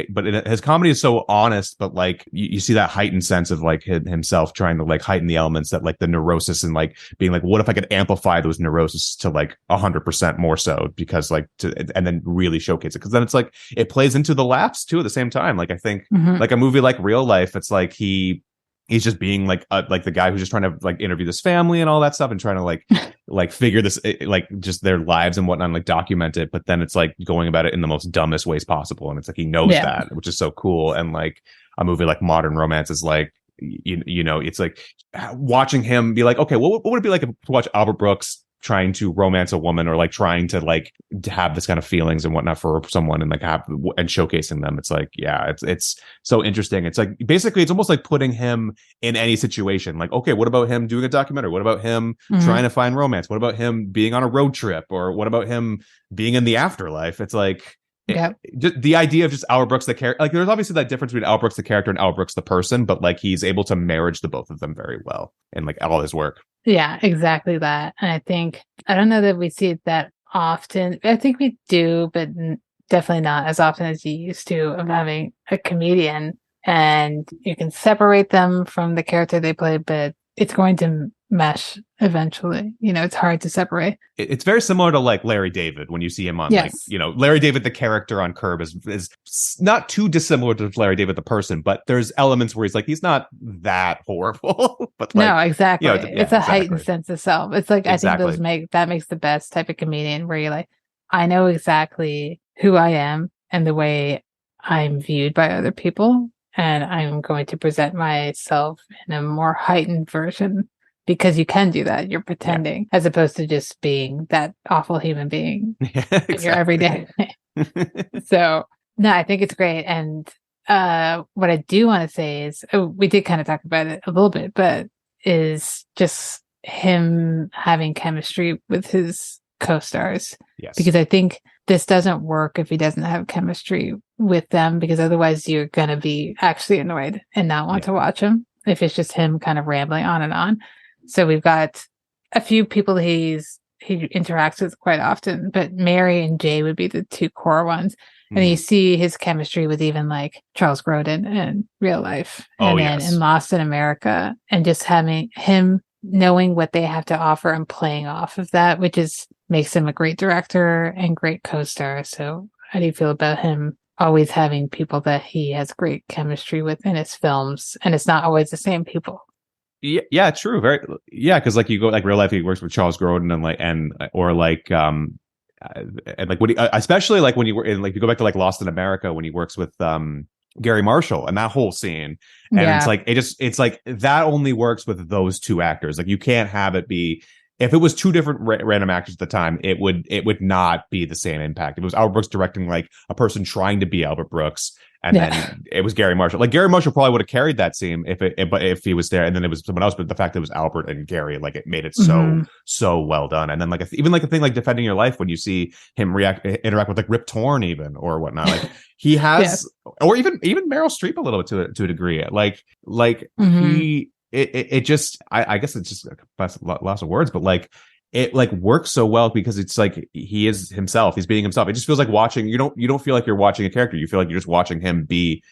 his comedy is so honest, but like you see that heightened sense of like himself trying to like heighten the elements that like the neurosis and like being like, what if I could amplify those neuroses to like 100% more so, because like and then really showcase it, because then it's like it plays into the laughs too at the same time. Like I think like a movie like Real Life, it's like he's just being like the guy who's just trying to like interview this family and all that stuff and trying to like figure this like just their lives and whatnot and like document it, but then it's like going about it in the most dumbest ways possible, and it's like he knows that, which is so cool. And like a movie like Modern Romance is like you know it's like watching him be like, okay, what would it be like to watch Albert Brooks trying to romance a woman, or like trying to like to have this kind of feelings and whatnot for someone, and like and showcasing them. It's like, yeah, it's so interesting. It's like basically it's almost like putting him in any situation. Like, okay, what about him doing a documentary? What about him trying to find romance? What about him being on a road trip? Or what about him being in the afterlife? It's like just the idea of just Albert Brooks the character. Like there's obviously that difference between Albert Brooks the character and Albert Brooks the person, but like he's able to marriage the both of them very well in like all his work. Yeah, exactly that. And I don't know that we see it that often. I think we do, but definitely not as often as you used to, of having a comedian and you can separate them from the character they play, but it's going to mesh eventually. You know, it's hard to separate. It's very similar to like Larry David when you see him on like, you know, Larry David the character on Curb is not too dissimilar to Larry David the person, but there's elements where he's not that horrible. But like, no, exactly. You know, it's a heightened sense of self. It's like I think that makes the best type of comedian, where you're like, I know exactly who I am and the way I'm viewed by other people, and I'm going to present myself in a more heightened version. Because you can do that. You're pretending as opposed to just being that awful human being in your everyday. So, no, I think it's great. And what I do want to say is, we did kind of talk about it a little bit, but is just him having chemistry with his co-stars. Yes. Because I think this doesn't work if he doesn't have chemistry with them, because otherwise you're going to be actually annoyed and not want to watch him if it's just him kind of rambling on and on. So we've got a few people he interacts with quite often, but Mary and Jay would be the two core ones. And you see his chemistry with even like Charles Grodin in real life, and then in Lost in America, and just having him knowing what they have to offer and playing off of that, which makes him a great director and great co-star. So how do you feel about him always having people that he has great chemistry with in his films, and it's not always the same people? Yeah, true. Because like you go like real life, he works with Charles Grodin and like when especially like when you were in like you go back to like Lost in America when he works with Gary Marshall and that whole scene, and it's like that only works with those two actors. Like you can't have it be. If it was two different random actors at the time, it would not be the same impact. If it was Albert Brooks directing like a person trying to be Albert Brooks, and then it was Gary Marshall. Like Gary Marshall probably would have carried that scene if he was there, and then it was someone else. But the fact that it was Albert and Gary, like it made it so well done. And then like even like a thing like Defending Your Life, when you see him interact with like Rip Torn even or whatnot, like he has, or even Meryl Streep a little bit to a degree. Like he. It just I guess it's just lots of words, but like it like works so well because it's like he is himself. He's being himself. It just feels like watching. You don't feel like you're watching a character. You feel like you're just watching him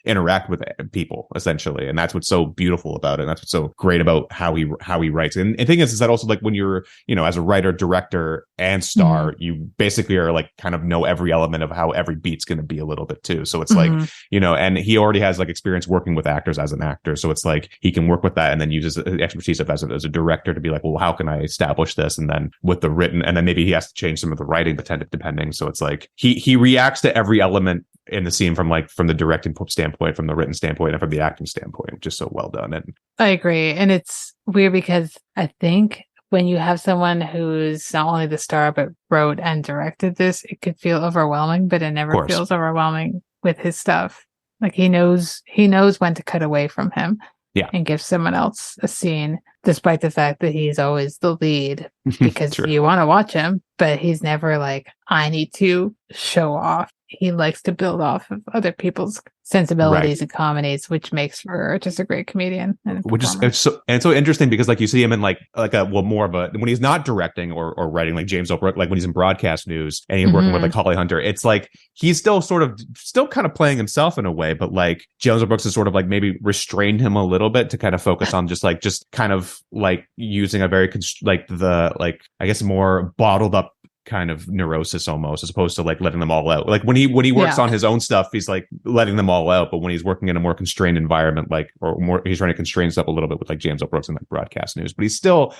interact with people essentially, and that's what's so beautiful about it. And that's what's so great about how he writes. And the thing is that also like when you're as a writer, director, and star, you basically are like kind of know every element of how every beat's going to be a little bit too. So it's like and he already has like experience working with actors as an actor, so it's like he can work with that and then uses expertise as a director to be like, well, how can I establish this, and then with the written, and then maybe he has to change some of the writing depending. So it's like he reacts to every element in the scene from the directing standpoint, from the written standpoint, and from the acting standpoint, which is so well done. And I agree. And it's weird because I think when you have someone who's not only the star but wrote and directed this, it could feel overwhelming, but it never feels overwhelming with his stuff. Like he knows when to cut away from him. Yeah. And give someone else a scene, despite the fact that he's always the lead, because you want to watch him, but he's never like, I need to show off. He likes to build off of other people's sensibilities and comedies, which makes for just a great comedian. Which is it's so interesting because like you see him in like more of a, when he's not directing or writing, like James L. Brooks, like when he's in broadcast news and he's working with like Holly Hunter, it's like he's still kind of playing himself in a way, but like James L. Brooks has sort of like maybe restrained him a little bit to kind of focus on just kind of like using a very I guess more bottled up kind of neurosis almost, as opposed to like letting them all out. Like when he works on his own stuff, he's like letting them all out, but when he's working in a more constrained environment, he's trying to constrain stuff a little bit with like James L. Brooks and like broadcast news, but you still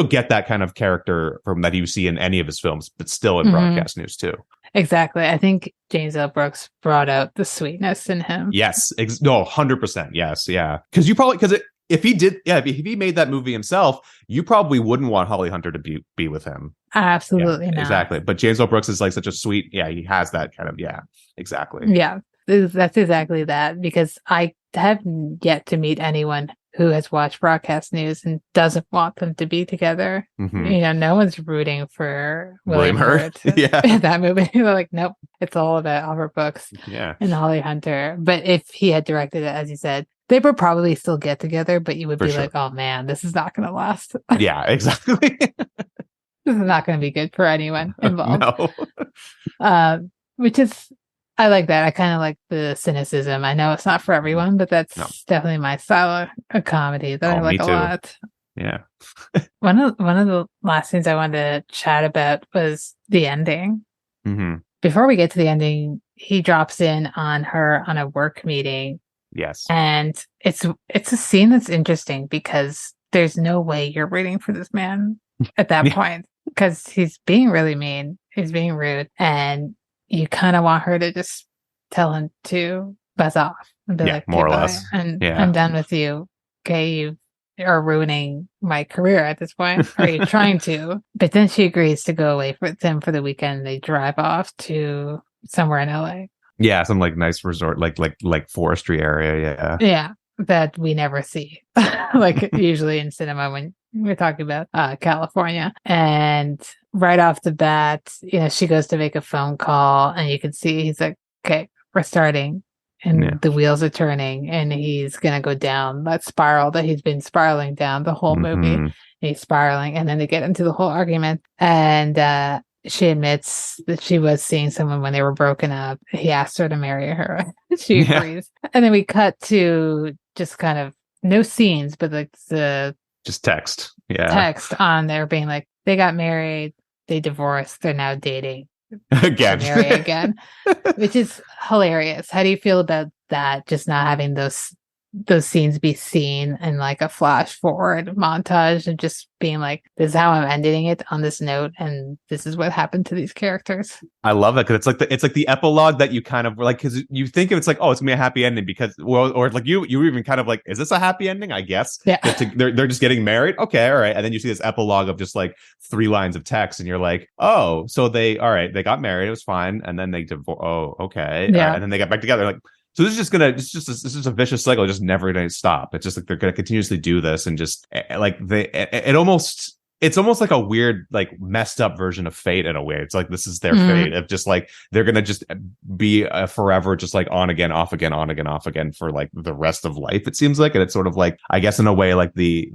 get that kind of character from that you see in any of his films, but still in broadcast news too. Exactly. I think James L. Brooks brought out the sweetness in him. Yes. 100%. Yes. Yeah. If he made that movie himself, you probably wouldn't want Holly Hunter to be with him. Absolutely not. Exactly. But James L. Brooks is like such a sweet, he has that kind of, exactly. Yeah, that's exactly that, because I have yet to meet anyone who has watched broadcast news and doesn't want them to be together. No one's rooting for William Hurt in that movie. They're like, nope, it's all about Albert Brooks and Holly Hunter. But if he had directed it, as you said, they would probably still get together, but you would be like, oh man, this is not going to last. Yeah, exactly. This is not going to be good for anyone involved. No. Which is, I like that. I kind of like the cynicism. I know it's not for everyone, but that's definitely my style of comedy that I like a lot. Yeah. One of the last things I wanted to chat about was the ending. Before we get to the ending, he drops in on her on a work meeting. Yes. And it's a scene that's interesting because there's no way you're rooting for this man at that point, because he's being really mean. He's being rude. And you kind of want her to just tell him to buzz off and be like, more or less. And I'm done with you. Okay, you are ruining my career at this point. Are you trying to? But then she agrees to go away with him for the weekend. They drive off to somewhere in LA. Yeah, some like nice resort, like forestry area. Yeah. Yeah, that we never see, like usually in cinema when we're talking about California. And right off the bat, she goes to make a phone call, and you can see he's like, "Okay, we're starting. and the wheels are turning and he's gonna go down that spiral that he's been spiraling down the whole movie. And he's spiraling, and then they get into the whole argument, and she admits that she was seeing someone when they were broken up. He asked her to marry her. She agrees. And then we cut to just kind of no scenes, but like the just text. Yeah. Text on there being like, they got married, they divorced, they're now dating. Again. Marry again. Which is hilarious. How do you feel about that? Just not having those scenes be seen in like a flash forward montage and just being like, this is how I'm ending it on this note, and this is what happened to these characters. I love that, because it's like the epilogue that you kind of like, because you think it's like, oh, it's gonna be a happy ending because, well, or like you even kind of like, is this a happy ending? I guess. Yeah. They're just getting married. Okay, all right. And then you see this epilogue of just like 3 lines of text, and you're like, oh, so they got married, it was fine, and then they divorced. Oh, okay. Yeah. And then they got back together. Like, so this is a vicious cycle, just never going to stop. It's just like they're going to continuously do this, and just like it's almost like a weird, like messed up version of fate in a way. It's like, this is their fate of just like, they're going to just be forever, just like on again, off again, on again, off again for like the rest of life. It seems like, and it's sort of like, I guess in a way, like the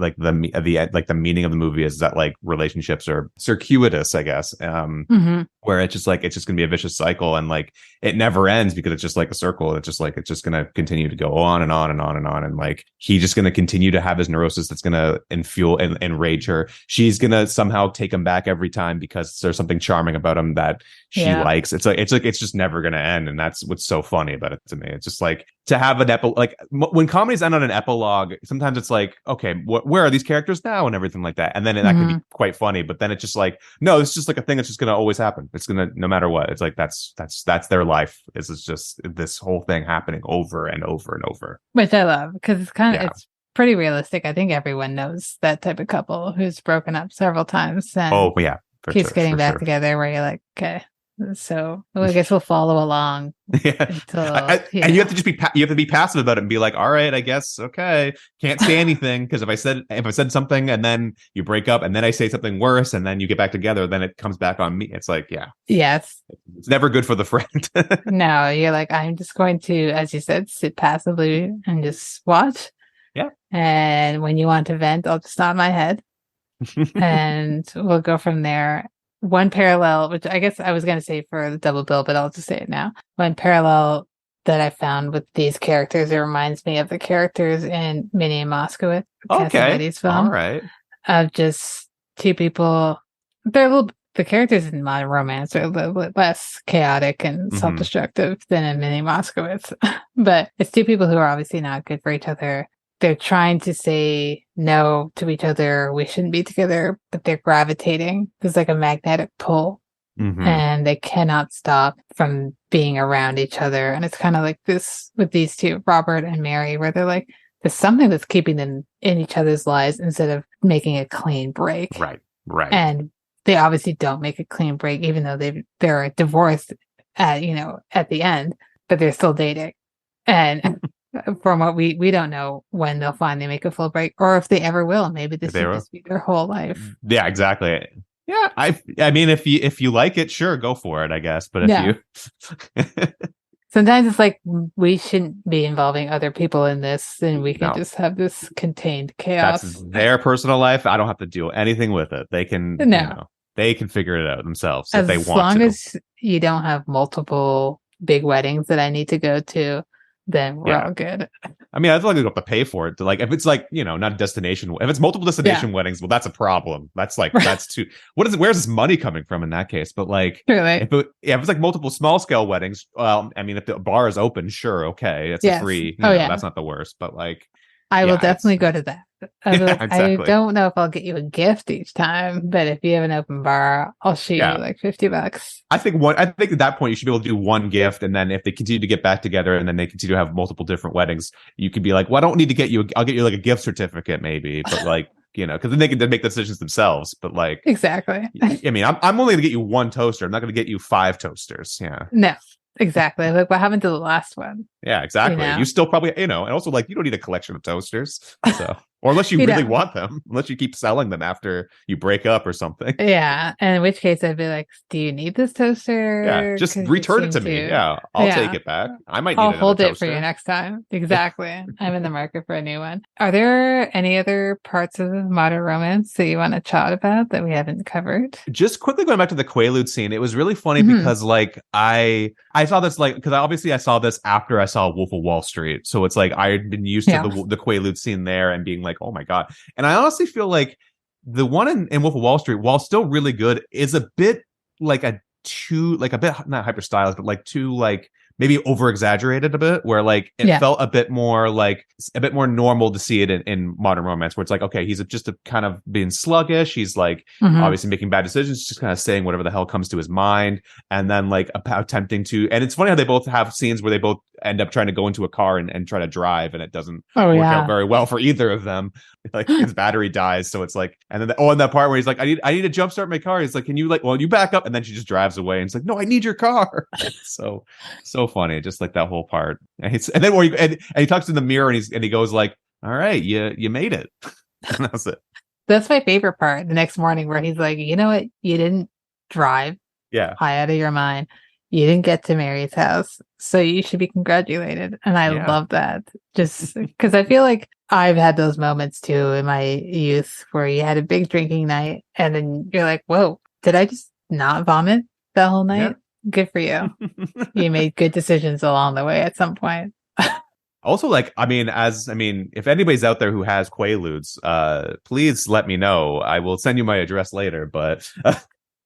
meaning of the movie is that like relationships are circuitous, I guess. Where it's just like, it's just going to be a vicious cycle, and like it never ends because it's just like a circle. It's just like, it's just going to continue to go on and on and on and on. And like, he's just going to continue to have his neurosis that's going to enrage her. She's gonna somehow take him back every time because there's something charming about him that she likes. It's like it's just never gonna end, and that's what's so funny about it to me. It's just like, to have an like when comedies end on an epilogue, sometimes it's like, okay, where are these characters now and everything like that, and then that can be quite funny. But then it's just like, no, it's just like a thing that's just gonna always happen. It's gonna, no matter what. It's like that's their life. It's just this whole thing happening over and over and over, which I love, because it's kind of it's pretty realistic. I think everyone knows that type of couple who's broken up several times and keeps getting back together, where you're like, okay, so I guess we'll follow along. Until, and you have to just be passive about it and be like, all right, I guess, okay, can't say anything, because if I said something and then you break up and then I say something worse and then you get back together, then it comes back on me. It's like, it's never good for the friend. No, you're like, I'm just going to, as you said, sit passively and just watch. Yeah. And when you want to vent, I'll just nod my head and we'll go from there. One parallel, which I guess I was going to say for the double bill, but I'll just say it now. One parallel that I found with these characters, it reminds me of the characters in Minnie and Moskowitz, Cassavetes' film. All right. Of just 2 people. The characters in Modern Romance are a little bit less chaotic and self-destructive than in Minnie Moskowitz. But it's 2 people who are obviously not good for each other. They're trying to say no to each other. We shouldn't be together, but they're gravitating. There's like a magnetic pull, and they cannot stop from being around each other. And it's kind of like this with these 2, Robert and Mary, where they're like, there's something that's keeping them in each other's lives instead of making a clean break. Right. And they obviously don't make a clean break, even though they're divorced at the end, but they're still dating. And from what we don't know when they'll finally make a full break, or if they ever will. Maybe this will just be their whole life. Yeah, exactly. Yeah, I mean, if you like it, sure, go for it, I guess. But if you sometimes it's like, we shouldn't be involving other people in this, and we can just have this contained chaos. That's their personal life. I don't have to do anything with it. They can they can figure it out themselves if they want to. As long as you don't have multiple big weddings that I need to go to, then we're all good. I mean, I feel like you have to pay for it. Like, if it's like, not a destination, if it's multiple destination weddings, well, that's a problem. That's like, that's too, where's this money coming from in that case? But like, if it's like multiple small scale weddings, well, I mean, if the bar is open, sure. Okay. It's a free, that's not the worst, but like, I will definitely go to that. Exactly. I don't know if I'll get you a gift each time, but if you have an open bar, I'll shoot you like $50. I think at that point you should be able to do one gift, and then if they continue to get back together and then they continue to have multiple different weddings, you could be like, well, I don't need to get you. I'll get you like a gift certificate maybe, but like, because then they can make decisions themselves. But like, exactly. I mean, I'm only gonna get you one toaster. I'm not gonna get you 5 toasters. Yeah. No. Exactly. Like, what happened to the last one? Yeah, exactly. You still probably, and also like, you don't need a collection of toasters. So Or unless you really want them, unless you keep selling them after you break up or something. Yeah. And in which case I'd be like, do you need this toaster? Yeah, just return it to me. Yeah, I'll take it back. I might need I'll another hold toaster. it for you next time. Exactly. I'm in the market for a new one. Are there any other parts of modern romance that you want to chat about that we haven't covered? Just quickly going back to the quaalude scene, it was really funny because like I saw this like because obviously I saw this after I saw Wolf of Wall Street, so it's like I had been used to the quaalude scene there and being like, oh my god. And I honestly feel like the one in Wolf of Wall Street, while still really good, is a bit like a bit not hyper stylized, but like too like maybe over exaggerated a bit, where like it felt a bit more normal to see it in modern romance, where it's like, okay, he's just a kind of being sluggish. He's like obviously making bad decisions, just kind of saying whatever the hell comes to his mind. And then like attempting to, and it's funny how they both have scenes where they both end up trying to go into a car and try to drive, and it doesn't work out very well for either of them. Like his battery dies, so it's like, and then in that part where he's like, I need to jumpstart my car. He's like, can you you back up? And then she just drives away, and it's like, no, I need your car. so funny, just like that whole part. And then he talks in the mirror, and he goes like, all right, you made it. And that's it. That's my favorite part. The next morning where he's like, you know what, you didn't drive high out of your mind. You didn't get to Mary's house, so you should be congratulated. And I love that. Just because I feel like I've had those moments too in my youth where you had a big drinking night and then you're like, whoa, did I just not vomit that whole night? Yeah. Good for you. You made good decisions along the way at some point. Also, like, if anybody's out there who has quaaludes, please let me know. I will send you my address later, but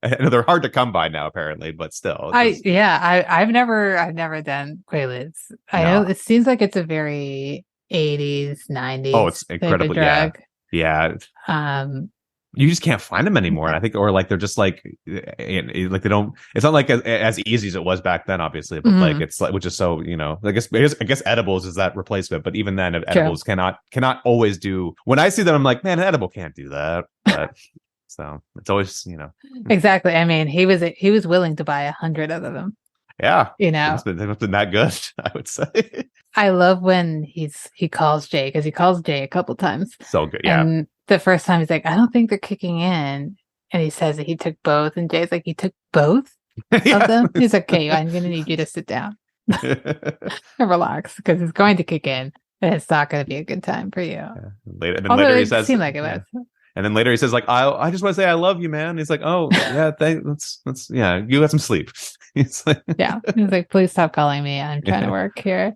I know they're hard to come by now, apparently, but still. I've never done quaaludes. I know it seems like it's a very 80s, 90s. Oh, it's incredibly drug. Yeah. You just can't find them anymore. And I think, or like they're just like they don't. It's not like as easy as it was back then, obviously. But like it's like, which is so I guess edibles is that replacement. But even then, edibles cannot always do. When I see them, I'm like, man, an edible can't do that. But so it's always exactly. I mean, he was willing to buy 100 of them. Yeah, they must have been that good, I would say. I love when he calls Jay, because he calls Jay a couple times. So good, yeah. And the first time he's like, I don't think they're kicking in, and he says that he took both, and Jay's like, he took both of them. He's like, okay, I'm gonna need you to sit down and relax, because it's going to kick in, and it's not going to be a good time for you. Yeah. Later he says, it seemed like it was. And then later he says, like, I just want to say I love you, man. And he's like, oh, yeah, thanks. Let's you got some sleep. He's like, he's like, please stop calling me. I'm trying to work here.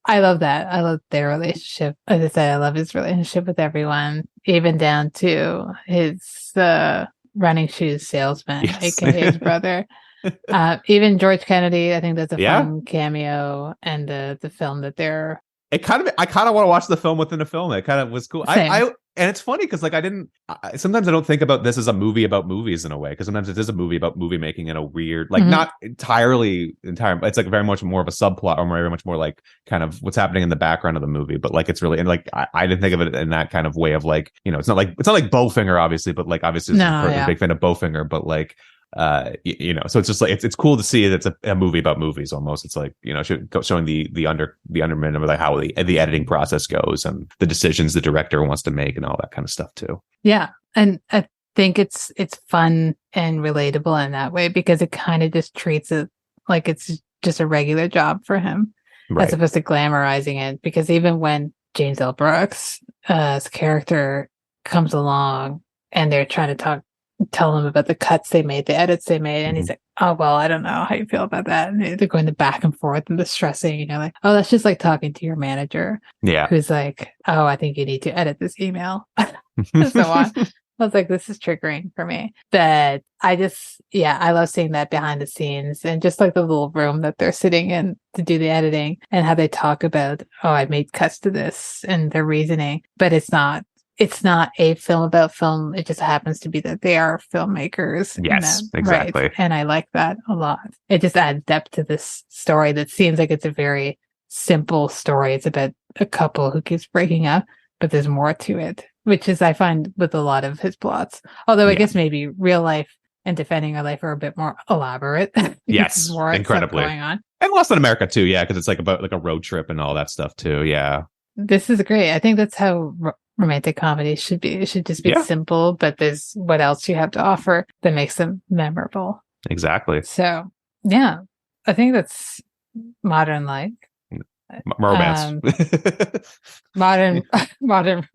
I love that. I love their relationship. As I said, I love his relationship with everyone, even down to his running shoes salesman, aka his brother. Even George Kennedy, I think that's a fun cameo, and the film that they're. I kind of want to watch the film within a film. It kind of was cool. And it's funny because like sometimes I don't think about this as a movie about movies in a way, because sometimes it is a movie about movie making in a weird, like not entirely, it's like very much more of a subplot, or very much more like kind of what's happening in the background of the movie. But like it's really, and like I didn't think of it in that kind of way of like, it's not like Bowfinger obviously, but like obviously I'm a big fan of Bowfinger, but like so it's just like it's cool to see that it's a movie about movies almost. It's like showing the undermin of like how the editing process goes and the decisions the director wants to make and all that kind of stuff too. Yeah, and I think it's fun and relatable in that way, because it kind of just treats it like it's just a regular job for him, as opposed to glamorizing it. Because even when James L. Brooks' character comes along and they're trying to tell him about the cuts they made, the edits they made, and he's like, oh, well, I don't know how you feel about that. And they're going back and forth and distressing, like, oh, that's just like talking to your manager. Yeah. Who's like, oh, I think you need to edit this email. And so on. I was like, this is triggering for me. But I love seeing that behind the scenes, and just like the little room that they're sitting in to do the editing, and how they talk about, oh, I made cuts to this, and their reasoning. But it's not a film about film. It just happens to be that they are filmmakers. Yes, exactly. Right? And I like that a lot. It just adds depth to this story that seems like it's a very simple story. It's about a couple who keeps breaking up, but there's more to it, which is I find with a lot of his plots. Although I guess maybe Real Life and Defending Our Life are a bit more elaborate. Yes, more incredibly going on. And Lost in America too, because it's like about like a road trip and all that stuff too. Yeah. This is great. I think that's how romantic comedies should be. It should just be simple, but there's what else you have to offer that makes them memorable. Exactly. So, yeah, I think that's modern life. Romance. Modern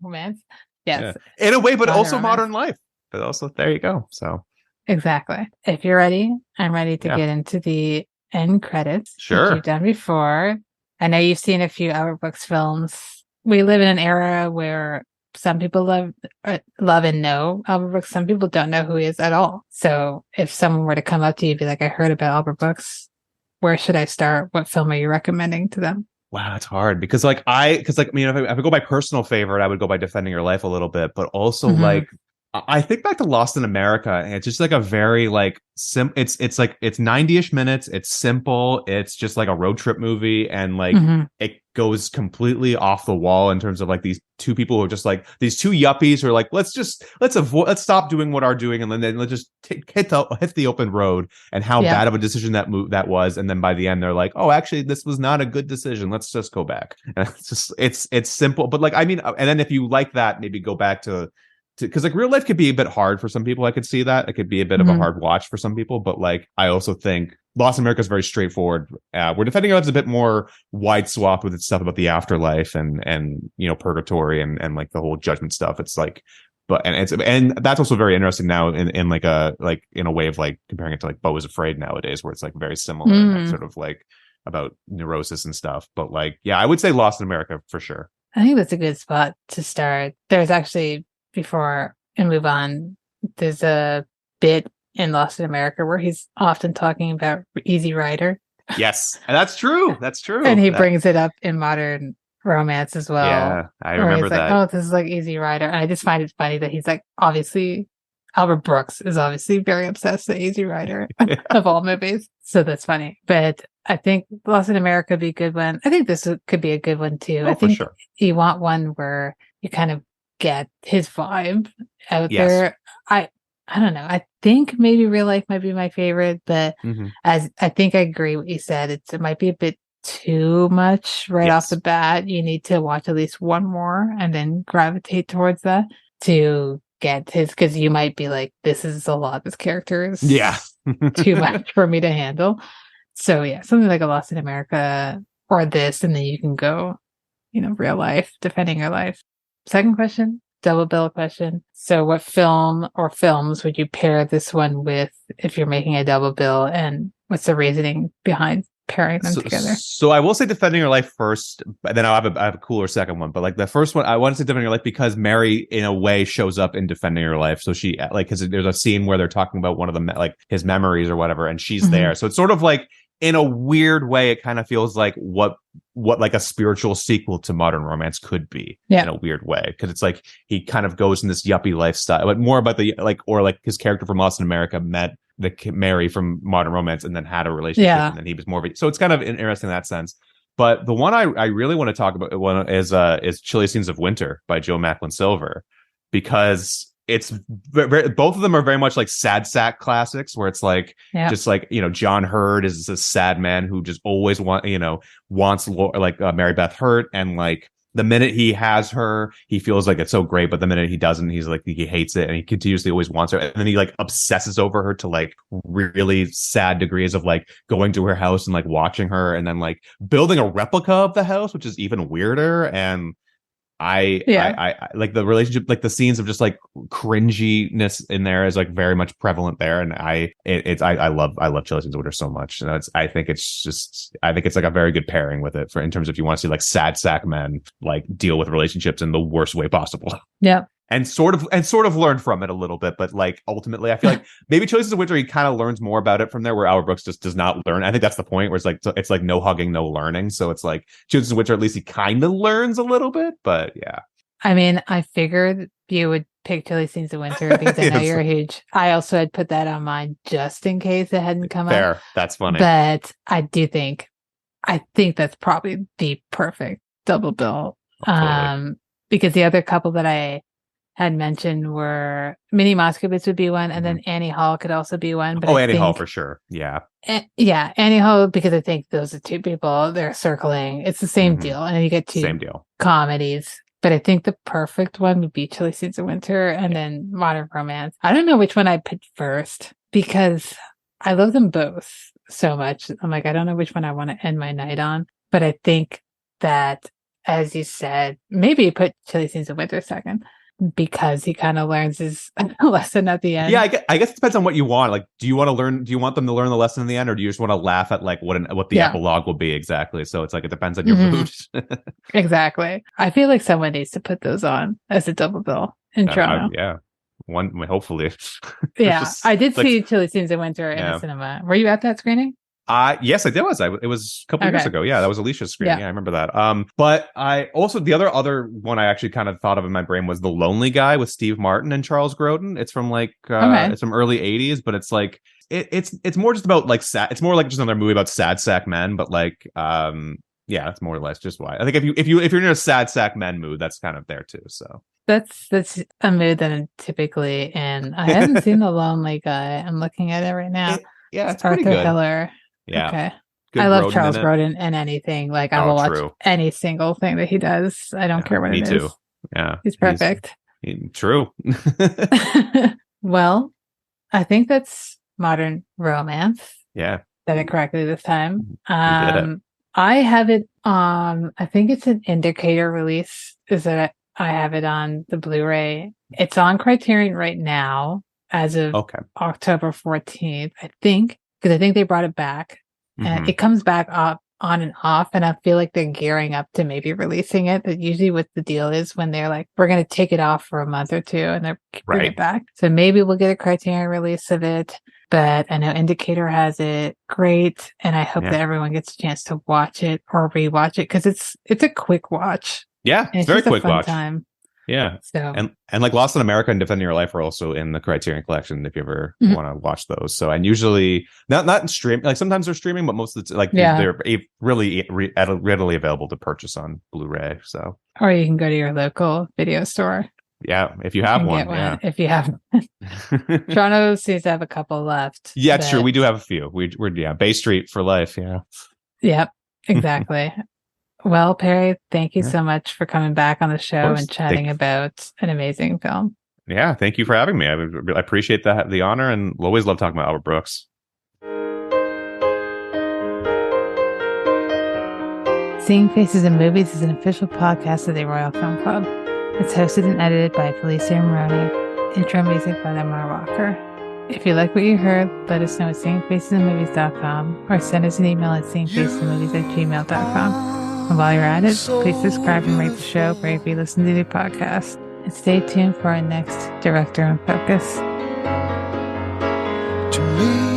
romance. Yes. Yeah. In a way, but also modern life. But also, there you go. So exactly. If you're ready, I'm ready to get into the end credits. Sure. Which you've done before. I know you've seen a few Albert Brooks films. We live in an era where some people love and know Albert Brooks. Some people don't know who he is at all. So if someone were to come up to you and be like, I heard about Albert Brooks, where should I start? What film are you recommending to them? Wow, it's hard because if I go by personal favorite, I would go by Defending Your Life a little bit, but also like I think back to Lost in America, and it's just like a very like it's 90-ish minutes. It's simple. It's just like a road trip movie, and like it goes completely off the wall in terms of like these two people who are just like these two yuppies who are like let's stop doing what we're doing, and then let's just hit the open road, and how bad of a decision that was, and then by the end they're like, oh, actually this was not a good decision. Let's just go back. And it's simple, but like I mean, and then if you like that, maybe go back to because like real life could be a bit hard for some people. I could see that it could be a bit of a hard watch for some people, but like I also think Lost in America is very straightforward. We're Defending Your Life is a bit more wide swath with its stuff about the afterlife and you know purgatory and like the whole judgment stuff. It's like, and that's also very interesting now in like a way of like comparing it to like Beau is Afraid nowadays, where it's like very similar and sort of like about neurosis and stuff. But like I would say Lost in America for sure. I think that's a good spot to start. There's actually, before and move on, there's a bit in Lost in America where he's often talking about Easy Rider. Yes, and that's true. That's true. And he brings it up in modern romance as well. Yeah, I remember that. Like, oh, this is like Easy Rider. And I just find it funny that he's like, obviously, Albert Brooks is obviously very obsessed with Easy Rider of all movies. So that's funny. But I think Lost in America would be a good one. I think this could be a good one too. I think you want one where you kind of get his vibe out there. I don't know. I think maybe Real Life might be my favorite, but as I think I agree what you said, it might be a bit too much right off the bat. You need to watch at least one more and then gravitate towards that to get his, because you might be like, this is a lot. This character is too much for me to handle. So something like a Lost in America or this, and then you can go, Real Life, Defending Your Life. Second question, double bill question. So what film or films would you pair this one with if you're making a double bill, and what's the reasoning behind pairing them together? So I will say Defending Your Life first, but then I have a cooler second one. But like the first one, I want to say Defending Your Life because Mary in a way shows up in Defending Your Life. So she because there's a scene where they're talking about one of the like his memories or whatever, and she's there. So it's sort of like, in a weird way, it kind of feels like what like a spiritual sequel to modern romance could be in a weird way. Because it's like he kind of goes in this yuppie lifestyle, but more about the or his character from Lost in America met the Mary from modern romance and then had a relationship, and then he was more of a, so it's kind of interesting in that sense. But the one I really want to talk about is Chilly Scenes of Winter by Joe Macklin Silver, because it's both of them are very much like sad sack classics, where it's like just like John Hurd is a sad man who just always wants Mary Beth Hurt, and like the minute he has her he feels like it's so great, but the minute he doesn't he's like he hates it, and he continuously always wants her, and then he like obsesses over her to like really sad degrees of like going to her house and like watching her, and then like building a replica of the house, which is even weirder. And I like the relationship, like the scenes of just like cringiness in there is like very much prevalent there, and I love Chilly Scenes of Winter so much, and I think it's like a very good pairing with it in terms of if you want to see like sad sack men like deal with relationships in the worst way possible. And sort of learn from it a little bit, but like ultimately, I feel like maybe Chilly Scenes of Winter he kind of learns more about it from there, where Albert Brooks just does not learn. I think that's the point, where it's like no hugging, no learning. So it's like Chilly Scenes of Winter, at least he kind of learns a little bit, but yeah. I mean, I figured you would pick Chilly Scenes of Winter because I know you're a huge. I also had put that on mine just in case it hadn't come up. That's funny, but I think that's probably the perfect double bill. Totally. Because the other couple that I had mentioned were Minnie Moskowitz would be one, and then Annie Hall could also be one. But Annie Hall for sure. Annie Hall, because I think those are two people they're circling. It's the same deal, and then you get two same deal comedies but I think the perfect one would be Chilly Seeds of Winter and then Modern Romance. I don't know which one I picked first because I love them both so much. I'm like, I don't know which one I want to end my night on, but I think that, as you said, maybe put Chilly Seeds of Winter second because he kind of learns his lesson at the end. Yeah, I guess it depends on what you want. Like, do you want them to learn the lesson in the end, or do you just want to laugh at like what the epilogue will be exactly? So it's like it depends on your mood. Exactly. I feel like someone needs to put those on as a double bill in Toronto. Yeah. One, hopefully. Yeah, I did see Chilly Seeds of Winter in the cinema. Were you at that screening? Yes, I did. It was a couple years ago. Yeah, that was Alicia's screening. Yeah, I remember that. But I also, the other one I actually kind of thought of in my brain was The Lonely Guy with Steve Martin and Charles Grodin. It's from like it's from early 80s, but it's like it's more just about like sad. It's more like just another movie about sad sack men, but like yeah, that's more or less just why. I think if you're in a sad sack men mood, that's kind of there too. So that's a mood that I'm typically in. I haven't seen The Lonely Guy. I'm looking at it right now. It's Arthur pretty good. Hiller. Yeah. Okay. Good I love Grodin Charles Grodin and anything. Like I will watch any single thing that he does. I don't care what it is. Me too. Yeah. He's perfect. True. Well, I think that's Modern Romance. Yeah. Said it correctly this time. I have it on, I think it's an indicator release, is that I have it on the Blu-ray. It's on Criterion right now as of October 14th, I think. Because I think they brought it back. And it comes back up on and off. And I feel like they're gearing up to maybe releasing it. That usually what the deal is when they're like, we're going to take it off for a month or two and they're bring it back. So maybe we'll get a Criterion release of it. But I know Indicator has it. Great. And I hope that everyone gets a chance to watch it or rewatch it because it's a quick watch. Yeah, it's very quick watch. Time. Yeah. So and like Lost in America and Defending Your Life are also in the Criterion collection if you ever want to watch those. So and usually not in stream, like sometimes they're streaming, but most of the they're really readily available to purchase on Blu-ray. So or you can go to your local video store. Yeah, if you have one. Yeah. If you have Toronto seems to have a couple left. Yeah, it's true. We do have a few. We're Bay Street for life. Yeah. Yep, exactly. Well, Perry, thank you so much for coming back on the show and chatting about an amazing film. Yeah, thank you for having me. I appreciate the honor and always love talking about Albert Brooks. Seeing Faces in Movies is an official podcast of the Royal Film Club. It's hosted and edited by Felicia Maroney. Intro music by Lamar Walker. If you like what you heard, let us know at seeingfacesinmovies.com or send us an email at seeingfacesinmovies@gmail.com. And while you're at it, please subscribe and rate the show wherever you listen to the podcast. And stay tuned for our next Director in Focus. To me.